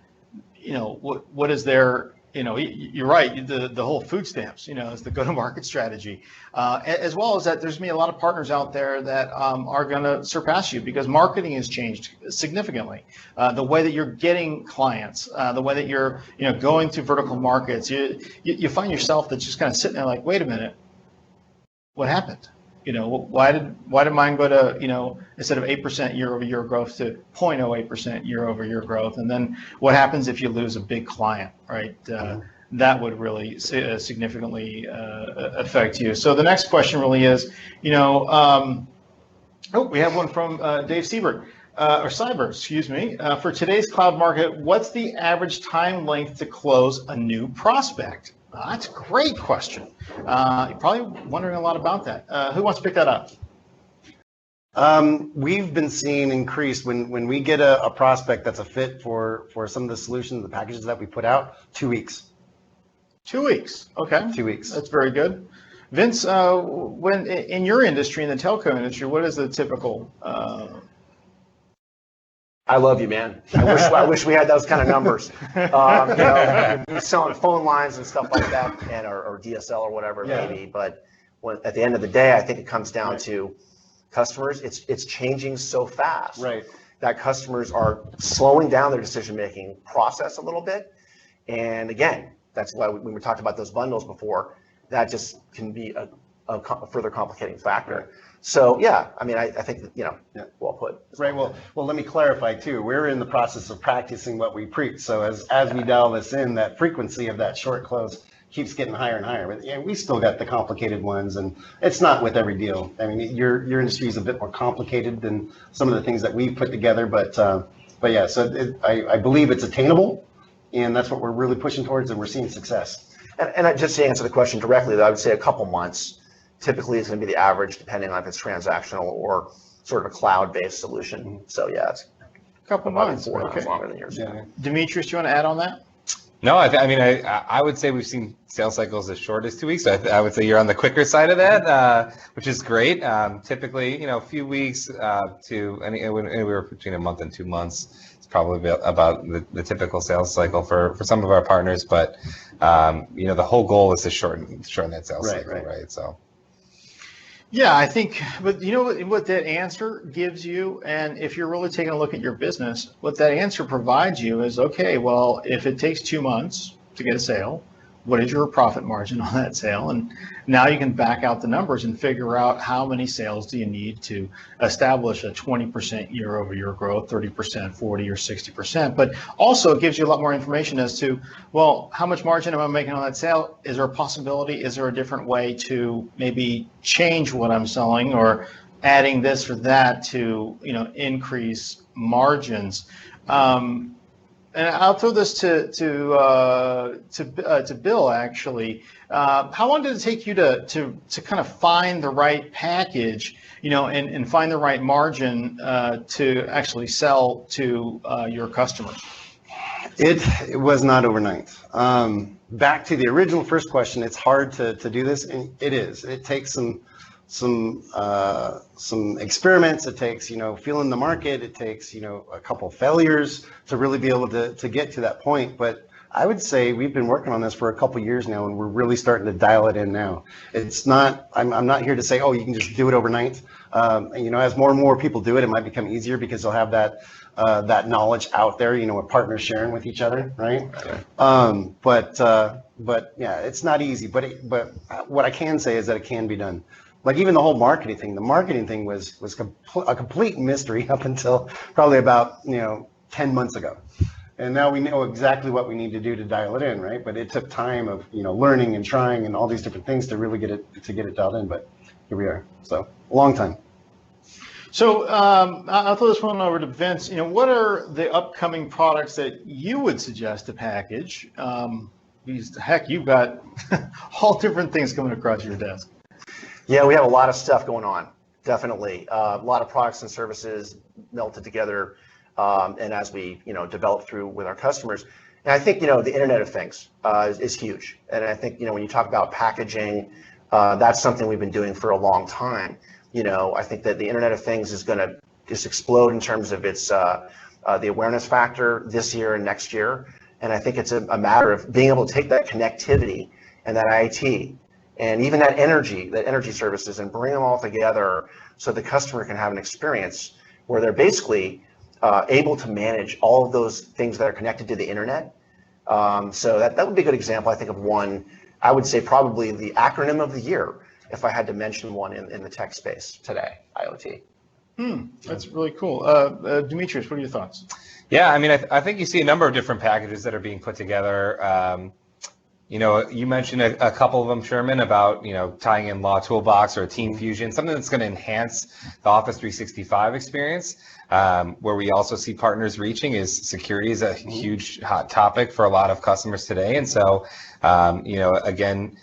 what is there? You're right. The whole food stamps, is the go-to-market strategy, as well as that. There's going to be a lot of partners out there that are going to surpass you because marketing has changed significantly. The way that you're getting clients, the way that you're, going through vertical markets, you find yourself that's just kind of sitting there like, wait a minute, what happened? Why did mine go to, instead of 8% year-over-year growth to 0.08% year-over-year growth? And then what happens if you lose a big client, right? That would really significantly affect you. So the next question really is, we have one from Dave Siebert, or Cyber, excuse me. For today's cloud market, what's the average time length to close a new prospect? That's a great question. You're probably wondering a lot about that. Who wants to pick that up? We've been seeing increase when we get a prospect that's a fit for some of the solutions, the packages that we put out, 2 weeks. 2 weeks. Okay. 2 weeks. That's very good. Vince, when in your industry, in the telco industry, what is the typical? I love you, man. I wish we had those kind of numbers. You're selling phone lines and stuff like that, or DSL or whatever it may be. But at the end of the day, I think it comes down to customers. It's changing so fast that customers are slowing down their decision-making process a little bit. And again, that's why when we talked about those bundles before, that just can be a further complicating factor. So yeah, I mean, I think that, well put. Right. Well, let me clarify too. We're in the process of practicing what we preach. So as we dial this in, that frequency of that short close keeps getting higher and higher. But we still got the complicated ones, and it's not with every deal. I mean, your industry is a bit more complicated than some of the things that we've put together. But yeah, so I believe it's attainable, and that's what we're really pushing towards, and we're seeing success. And just to answer the question directly, I would say a couple months. Typically, it's going to be the average, depending on if it's transactional or sort of a cloud-based solution. So yeah, it's a couple months. Okay. Longer than yours. Yeah. Demetrius, do you want to add on that? No, I would say we've seen sales cycles as short as 2 weeks. I would say you're on the quicker side of that, which is great. Typically, a few weeks to anywhere between a month and 2 months. It's probably about the typical sales cycle for some of our partners. But the whole goal is to shorten that sales cycle, right? So. Yeah, I think, but what that answer gives you, and if you're really taking a look at your business, what that answer provides you is, okay, well, if it takes 2 months to get a sale, what is your profit margin on that sale? And now you can back out the numbers and figure out how many sales do you need to establish a 20% year-over-year growth, 30%, 40, or 60%. But also it gives you a lot more information as to, well, how much margin am I making on that sale? Is there a possibility? Is there a different way to maybe change what I'm selling or adding this or that to, increase margins? And I'll throw this to Bill, actually. How long did it take you to kind of find the right package, and find the right margin to actually sell to your customers? It was not overnight. Back to the original first question, it's hard to do this, and it is. It takes some experiments. It takes feeling the market. It takes a couple failures to really be able to get to that point. But I would say we've been working on this for a couple years now, and we're really starting to dial it in now. It's not. I'm not here to say, oh, you can just do it overnight. As more and more people do it, it might become easier because they'll have that knowledge out there. With partners sharing with each other, right? But yeah, it's not easy. But what I can say is that it can be done. Like even the whole marketing thing. The marketing thing was a complete mystery up until probably about 10 months ago. And now we know exactly what we need to do to dial it in, right? But it took time of, learning and trying and all these different things to really get it dialed in. But here we are. So a long time. So I'll throw this one over to Vince. What are the upcoming products that you would suggest to package? Because heck, you've got all different things coming across your desk. Yeah, we have a lot of stuff going on. Definitely, a lot of products and services melted together, and as we develop through with our customers. And I think the Internet of Things is huge. And I think when you talk about packaging, that's something we've been doing for a long time. I think that the Internet of Things is going to just explode in terms of its the awareness factor this year and next year. And I think it's a matter of being able to take that connectivity and that IT and even that energy services, and bring them all together so the customer can have an experience where they're basically able to manage all of those things that are connected to the internet. So that would be a good example, I think, of one. I would say probably the acronym of the year, if I had to mention one in the tech space today, IoT. That's really cool. Demetrius, what are your thoughts? Yeah, I mean, I think you see a number of different packages that are being put together. You mentioned a couple of them, Sherman, about tying in Law Toolbox or a Team Fusion, something that's going to enhance the Office 365 experience. Where we also see partners reaching is security is a huge hot topic for a lot of customers today, and so again,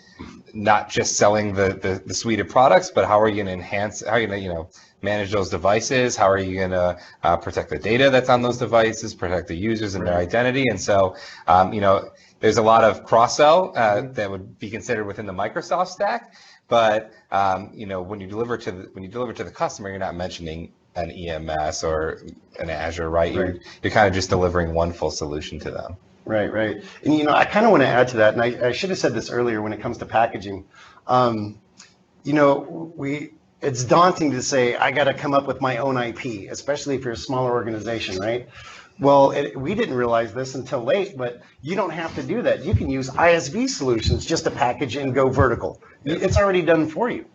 not just selling the suite of products, but how are you going to enhance? How are you going to manage those devices? How are you going to protect the data that's on those devices, protect the users and their identity? And so there's a lot of cross-sell that would be considered within the Microsoft stack, but when you deliver to the customer, you're not mentioning an EMS or an Azure, right? You're kind of just delivering one full solution to them. Right. And I kind of want to add to that, and I should have said this earlier when it comes to packaging. It's daunting to say I got to come up with my own IP, especially if you're a smaller organization, right? Well, we didn't realize this until late, but you don't have to do that. You can use ISV solutions just to package and go vertical. It's already done for you.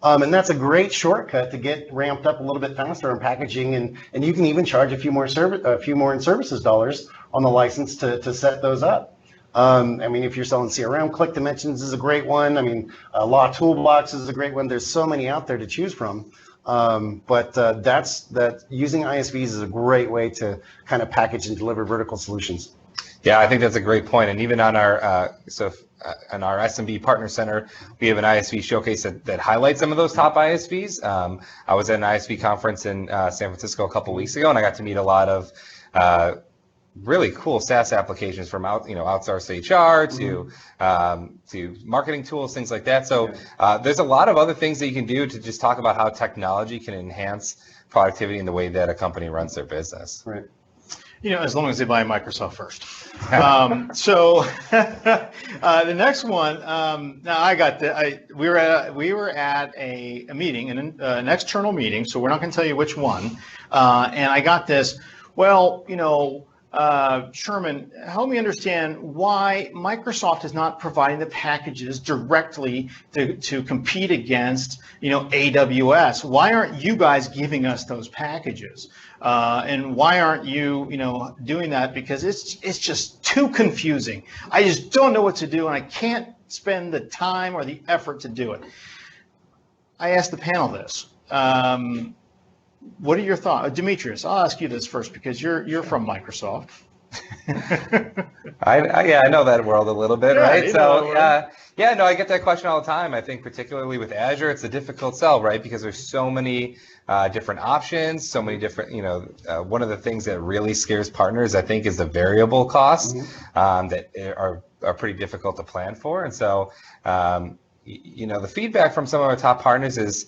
And that's a great shortcut to get ramped up a little bit faster in packaging, and you can even charge a few more in services dollars on the license to set those up. If you're selling CRM, Click Dimensions is a great one. Law Toolbox is a great one. There's so many out there to choose from. But using ISVs is a great way to kind of package and deliver vertical solutions. Yeah, I think that's a great point. And even on our in our SMB Partner Center, we have an ISV showcase that highlights some of those top ISVs. I was at an ISV conference in San Francisco a couple weeks ago, and I got to meet a lot of really cool SaaS applications from outsourced HR to marketing tools, things like that. So there's a lot of other things that you can do to just talk about how technology can enhance productivity in the way that a company runs their business. Right. As long as they buy Microsoft first. So the next one. Now we were at a meeting, an external meeting. So we're not going to tell you which one. And I got this. Well, Sherman, help me understand why Microsoft is not providing the packages directly to compete against, AWS. Why aren't you guys giving us those packages? And why aren't you, doing that? Because it's just too confusing. I just don't know what to do, and I can't spend the time or the effort to do it. I asked the panel this. What are your thoughts? Demetrius, I'll ask you this first because you're from Microsoft. I know that world a little bit, right? So I get that question all the time. I think particularly with Azure, it's a difficult sell, right? Because there's so many different options, so many different, one of the things that really scares partners, I think, is the variable costs that are pretty difficult to plan for. And so, the feedback from some of our top partners is,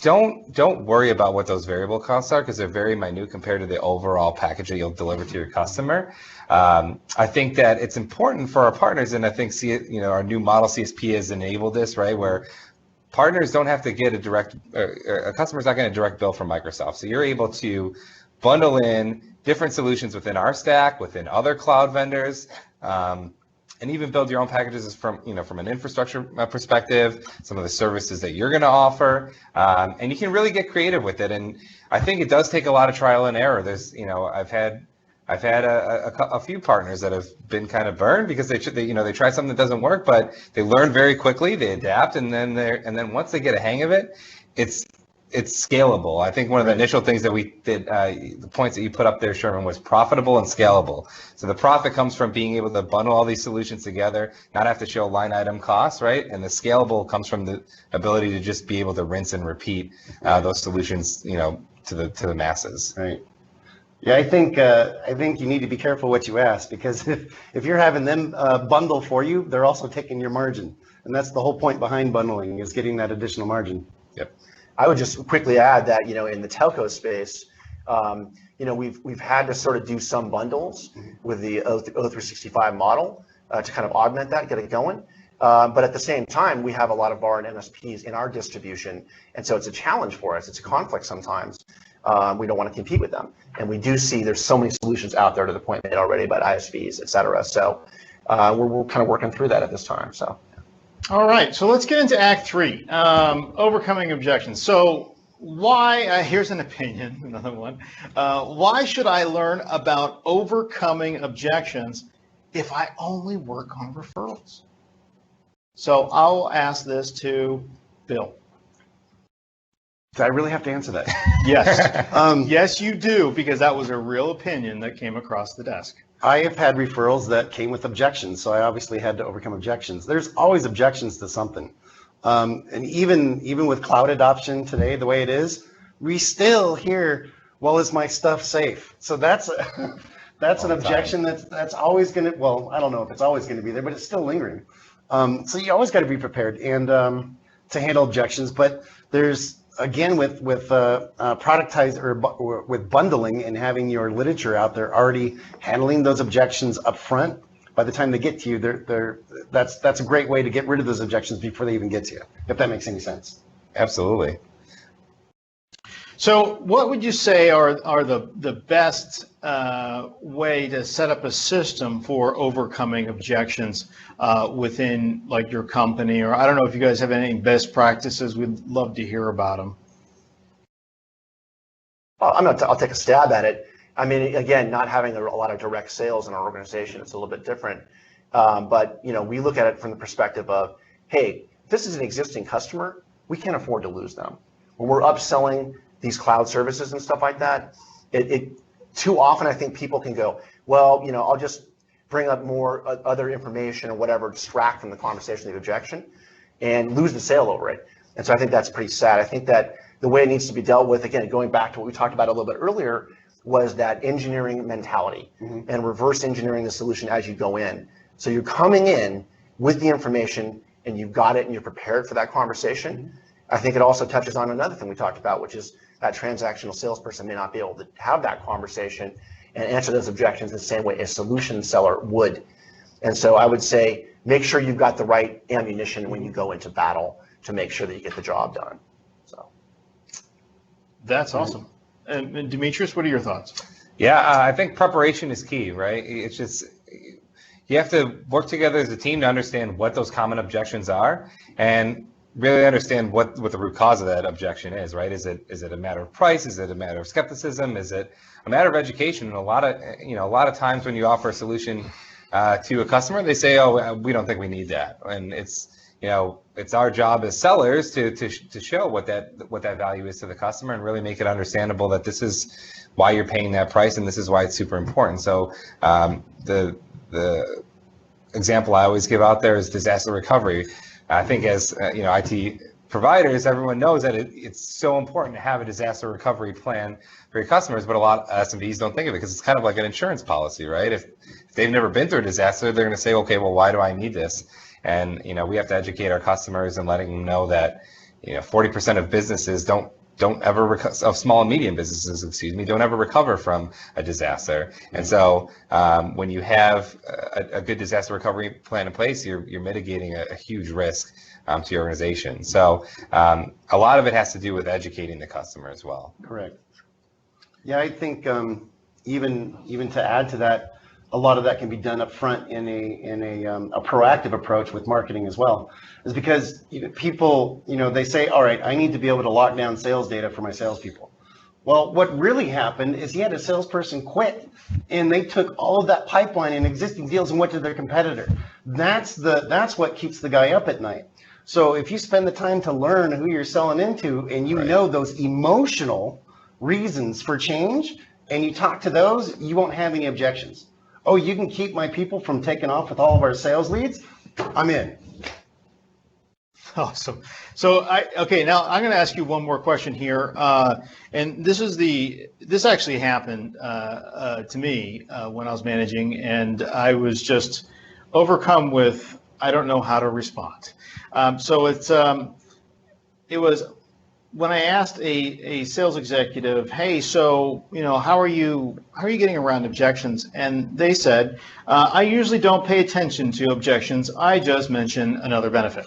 don't worry about what those variable costs are because they're very minute compared to the overall package that you'll deliver to your customer. I think that it's important for our partners, and I think our new model CSP has enabled this, right, where partners don't have to get a customer's not getting a direct bill from Microsoft. So you're able to bundle in different solutions within our stack, within other cloud vendors, and even build your own packages from an infrastructure perspective, some of the services that you're going to offer, and you can really get creative with it. And I think it does take a lot of trial and error. There's, I've had I've had a few partners that have been kind of burned because they try something that doesn't work, but they learn very quickly, they adapt, and then once they get a hang of it, it's scalable. I think one of the initial things that we did, the points that you put up there, Sherman, was profitable and scalable. So the profit comes from being able to bundle all these solutions together, not have to show line item costs, right? And the scalable comes from the ability to just be able to rinse and repeat those solutions, to the masses. Right. Yeah, I think you need to be careful what you ask, because if you're having them bundle for you, they're also taking your margin, and that's the whole point behind bundling, is getting that additional margin. Yep. I would just quickly add that, in the telco space, we've had to sort of do some bundles with the O365 model to kind of augment that, get it going. But at the same time, we have a lot of VAR and MSPs in our distribution, and so it's a challenge for us. It's a conflict sometimes. We don't want to compete with them, and we do see there's so many solutions out there, to the point made already about ISVs, et cetera. So we're kind of working through that at this time. So. All right, so let's get into Act 3, overcoming objections. So why, here's an opinion, another one. Why should I learn about overcoming objections if I only work on referrals? So I'll ask this to Bill. Do I really have to answer that? Yes. Yes, you do, because that was a real opinion that came across the desk. I have had referrals that came with objections, so I obviously had to overcome objections. There's always objections to something. And even with cloud adoption today, the way it is, we still hear, well, is my stuff safe? So that's an objection that's always going to, well, I don't know if it's always going to be there, but it's still lingering. So you always got to be prepared and to handle objections. But there's, again, with productize or with bundling and having your literature out there already handling those objections up front, by the time they get to you, that's a great way to get rid of those objections before they even get to you, if that makes any sense. Absolutely. So what would you say are the best way to set up a system for overcoming objections within like your company? Or I don't know if you guys have any best practices. We'd love to hear about them. I'll take a stab at it. I mean, again, not having a lot of direct sales in our organization, it's a little bit different. But we look at it from the perspective of, hey, if this is an existing customer, we can't afford to lose them. When we're upselling these cloud services and stuff like that, it too often I think people can go, well, I'll just bring up more other information or whatever, distract from the conversation, the objection, and lose the sale over it. And so I think that's pretty sad. I think that the way it needs to be dealt with, again, going back to what we talked about a little bit earlier, was that engineering mentality and reverse engineering the solution as you go in. So you're coming in with the information and you've got it and you're prepared for that conversation. I think it also touches on another thing we talked about, which is that transactional salesperson may not be able to have that conversation and answer those objections the same way a solution seller would. And so I would say, make sure you've got the right ammunition when you go into battle to make sure that you get the job done. So that's awesome. And Demetrius, what are your thoughts? Yeah, I think preparation is key, right? It's just, you have to work together as a team to understand what those common objections are and really understand what the root cause of that objection is, right? Is it a matter of price? Is it a matter of skepticism? Is it a matter of education? And a lot of times when you offer a solution to a customer, they say, oh, we don't think we need that. And it's our job as sellers to show what that value is to the customer and really make it understandable that this is why you're paying that price and this is why it's super important. So the example I always give out there is disaster recovery. I think as IT providers, everyone knows that it's so important to have a disaster recovery plan for your customers, but a lot of SMBs don't think of it because it's kind of like an insurance policy, right? If they've never been through a disaster, they're going to say, okay, well, why do I need this? And we have to educate our customers and letting them know that 40% of businesses don't ever of small and medium businesses, don't ever recover from a disaster. And so when you have a good disaster recovery plan in place, you're mitigating a huge risk to your organization. So a lot of it has to do with educating the customer as well. Correct. Yeah, I think even to add to that, a lot of that can be done up front in a proactive approach with marketing as well. Is because people, they say, all right, I need to be able to lock down sales data for my salespeople. Well, what really happened is he had a salesperson quit, and they took all of that pipeline and existing deals and went to their competitor. That's what keeps the guy up at night. So if you spend the time to learn who you're selling into, and you know those emotional reasons for change, and you talk to those, you won't have any objections. Oh, you can keep my people from taking off with all of our sales leads? I'm in. Awesome. So now I'm going to ask you one more question here, and this actually happened to me when I was managing, and I was just overcome with I don't know how to respond. It was when I asked a sales executive, hey, so how are you getting around objections? And they said, I usually don't pay attention to objections. I just mention another benefit.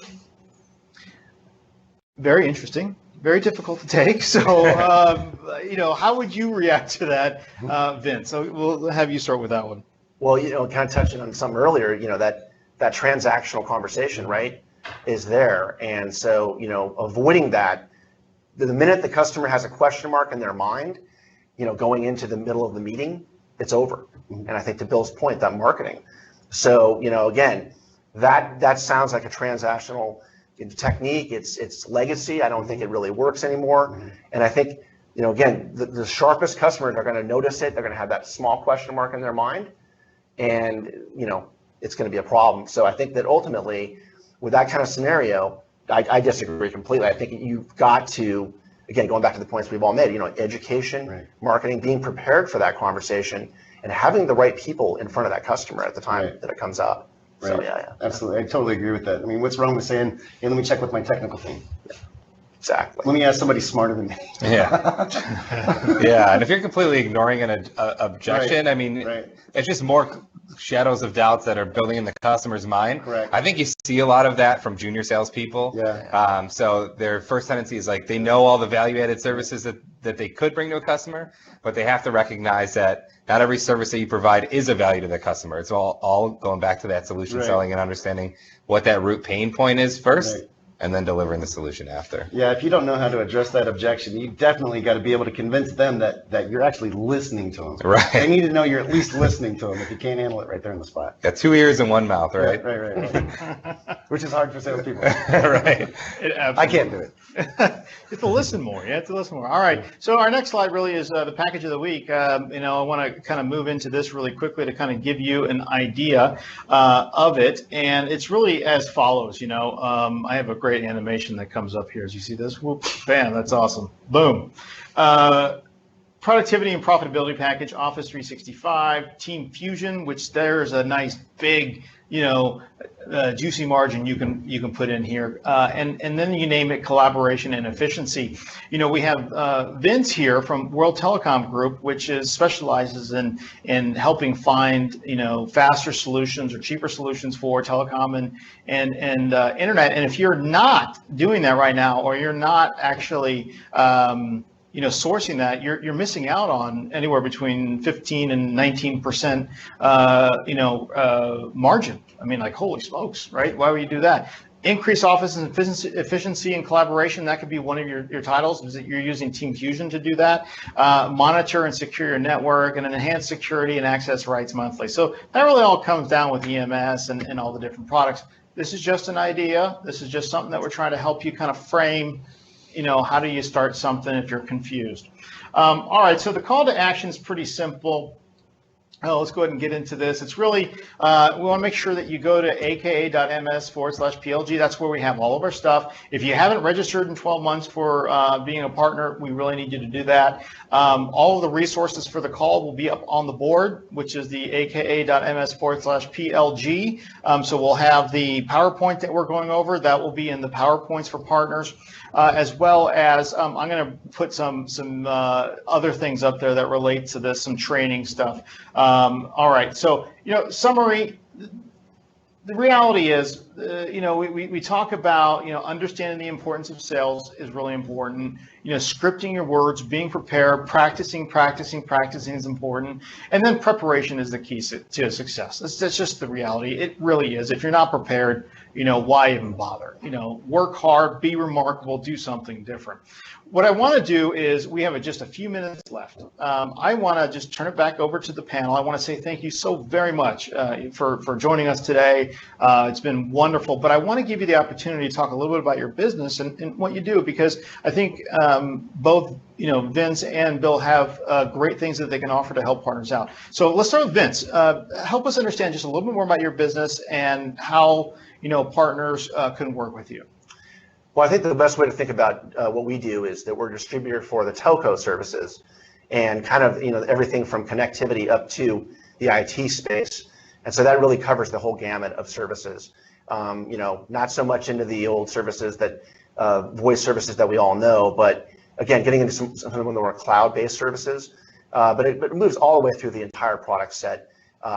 Very interesting, very difficult to take. So, how would you react to that, Vince? So we'll have you start with that one. Well, kind of touching on some earlier, that transactional conversation, right, is there. And so, avoiding that, the minute the customer has a question mark in their mind, going into the middle of the meeting, it's over. And I think to Bill's point, that marketing. So, again, that sounds like a transactional technique. It's legacy. I don't think it really works anymore. And I think, again, the sharpest customers are going to notice it. They're going to have that small question mark in their mind, and it's going to be a problem. So I think that ultimately, with that kind of scenario, I disagree completely. I think you've got to, again, going back to the points we've all made, education, marketing, being prepared for that conversation, and having the right people in front of that customer at the time that it comes up. Right. So, yeah. Absolutely. I totally agree with that. I mean, what's wrong with saying, hey, let me check with my technical team? Exactly. Let me ask somebody smarter than me. Yeah. Yeah. And if you're completely ignoring an objection, I mean, it's just more shadows of doubts that are building in the customer's mind. Correct. I think you see a lot of that from junior salespeople. Yeah. So their first tendency is like they know all the value-added services that they could bring to a customer, but they have to recognize that not every service that you provide is a value to the customer. It's all going back to that solution selling and understanding what that root pain point is first. And then delivering the solution after. Yeah, if you don't know how to address that objection, you definitely got to be able to convince them that you're actually listening to them. Right. They need to know you're at least listening to them if you can't handle it right there in the spot. Got 2 ears and 1 mouth, right? Right. Which is hard for salespeople. Right. I can't do it. You have to listen more. You have to listen more. All right. So our next slide really is the package of the week. I want to kind of move into this really quickly to kind of give you an idea of it. And it's really as follows. I have a great animation that comes up here as you see this. Whoop, bam, that's awesome. Boom. Productivity and profitability package, Office 365, Team Fusion, which there's a nice big, juicy margin you can put in here, and then you name it collaboration and efficiency. We have Vince here from World Telecom Group, which specializes in helping find faster solutions or cheaper solutions for telecom and internet. And if you're not doing that right now, or you're not actually sourcing that, you're missing out on anywhere between 15 and 19% margin. I mean, like, holy smokes, right? Why would you do that? Increase office and efficiency and collaboration. That could be one of your titles, is that you're using Team Fusion to do that. Monitor and secure your network, and enhance security and access rights monthly. So that really all comes down with EMS and all the different products. This is just an idea. This is just something that we're trying to help you kind of frame. How do you start something if you're confused? All right, so the call to action is pretty simple. Let's go ahead and get into this. It's really, we want to make sure that you go to aka.ms/PLG. That's where we have all of our stuff. If you haven't registered in 12 months for being a partner, we really need you to do that. All of the resources for the call will be up on the board, which is the aka.ms/PLG. So we'll have the PowerPoint that we're going over. That will be in the PowerPoints for partners. As well as I'm going to put some other things up there that relate to this, some training stuff. All right, so summary. The reality is, we talk about understanding the importance of sales is really important. Scripting your words, being prepared, practicing is important, and then preparation is the key to success. That's just the reality. It really is. If you're not prepared, why even bother? Work hard, be remarkable, do something different. what I want to do is we have just a few minutes left. I want to just turn it back over to the panel. I want to say thank you so very much for joining us today. It's been wonderful, but I want to give you the opportunity to talk a little bit about your business and what you do, because I think both Vince and Bill have great things that they can offer to help partners out. So let's start with Vince. Help us understand just a little bit more about your business and how partners can work with you. Well, I think the best way to think about what we do is that we're a distributor for the telco services, and kind of everything from connectivity up to the IT space. And so that really covers the whole gamut of services. Not so much into the old services that voice services that we all know, but again, getting into some of the more cloud-based services. But it moves all the way through the entire product set,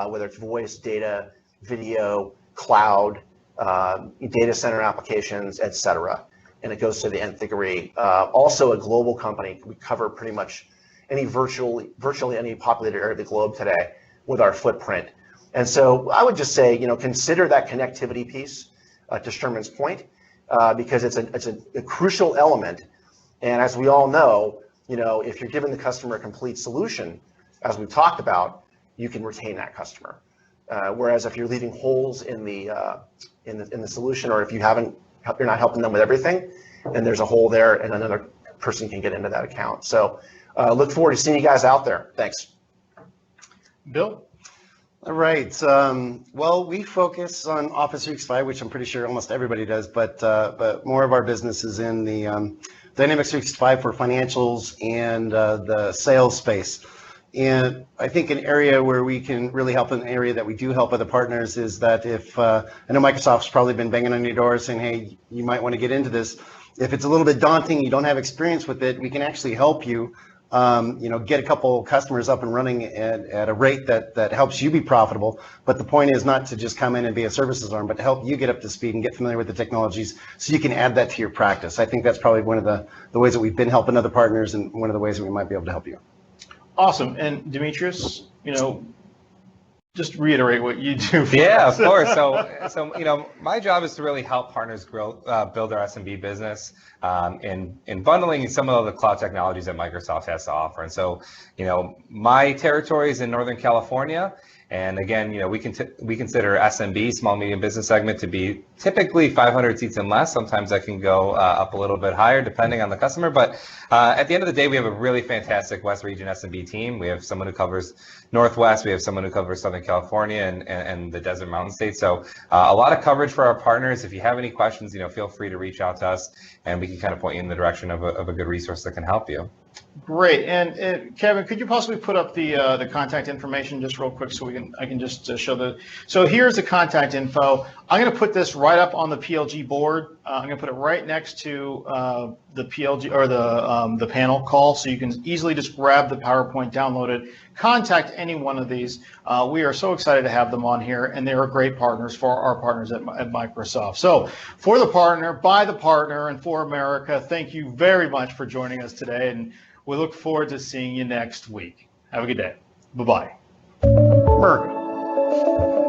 whether it's voice, data, video, cloud, data center applications, et cetera. And it goes to the nth degree. Also a global company. We cover pretty much virtually any populated area of the globe today with our footprint. And so I would just say, consider that connectivity piece to Sherman's point, because it's a crucial element. And as we all know, if you're giving the customer a complete solution, as we've talked about, you can retain that customer. Whereas if you're leaving holes in the solution, or if you're not helping them with everything, and there's a hole there, and another person can get into that account. So look forward to seeing you guys out there. Thanks. Bill? All right. Well, we focus on Office 365, which I'm pretty sure almost everybody does, but more of our business is in the Dynamics 365 for financials and the sales space. And I think an area where we can really help, an area that we do help other partners, is that if, I know Microsoft's probably been banging on your door saying, hey, you might want to get into this. If it's a little bit daunting, you don't have experience with it, we can actually help you, get a couple customers up and running at a rate that helps you be profitable. But the point is not to just come in and be a services arm, but to help you get up to speed and get familiar with the technologies so you can add that to your practice. I think that's probably one of the ways that we've been helping other partners, and one of the ways that we might be able to help you. Awesome. And Demetrius, just reiterate what you do. Yeah, of course. So my job is to really help partners build their SMB business in bundling some of the cloud technologies that Microsoft has to offer. And so, my territory is in Northern California. And again, we consider SMB, small medium business segment, to be typically 500 seats and less. Sometimes that can go up a little bit higher depending on the customer. But at the end of the day, we have a really fantastic West Region SMB team. We have someone who covers Northwest. We have someone who covers Southern California and the Desert Mountain States. So a lot of coverage for our partners. If you have any questions, feel free to reach out to us, and we can kind of point you in the direction of a good resource that can help you. Great. And Kevin, could you possibly put up the contact information just real quick so I can just show the. So here's the contact info. I'm going to put this right up on the PLG board. I'm going to put it right next to the PLG or the panel call, so you can easily just grab the PowerPoint, download it, contact any one of these. We are so excited to have them on here, and they are great partners for our partners at Microsoft. So for the partner, by the partner, and for America, thank you very much for joining us today, and we look forward to seeing you next week. Have a good day. Bye-bye. America.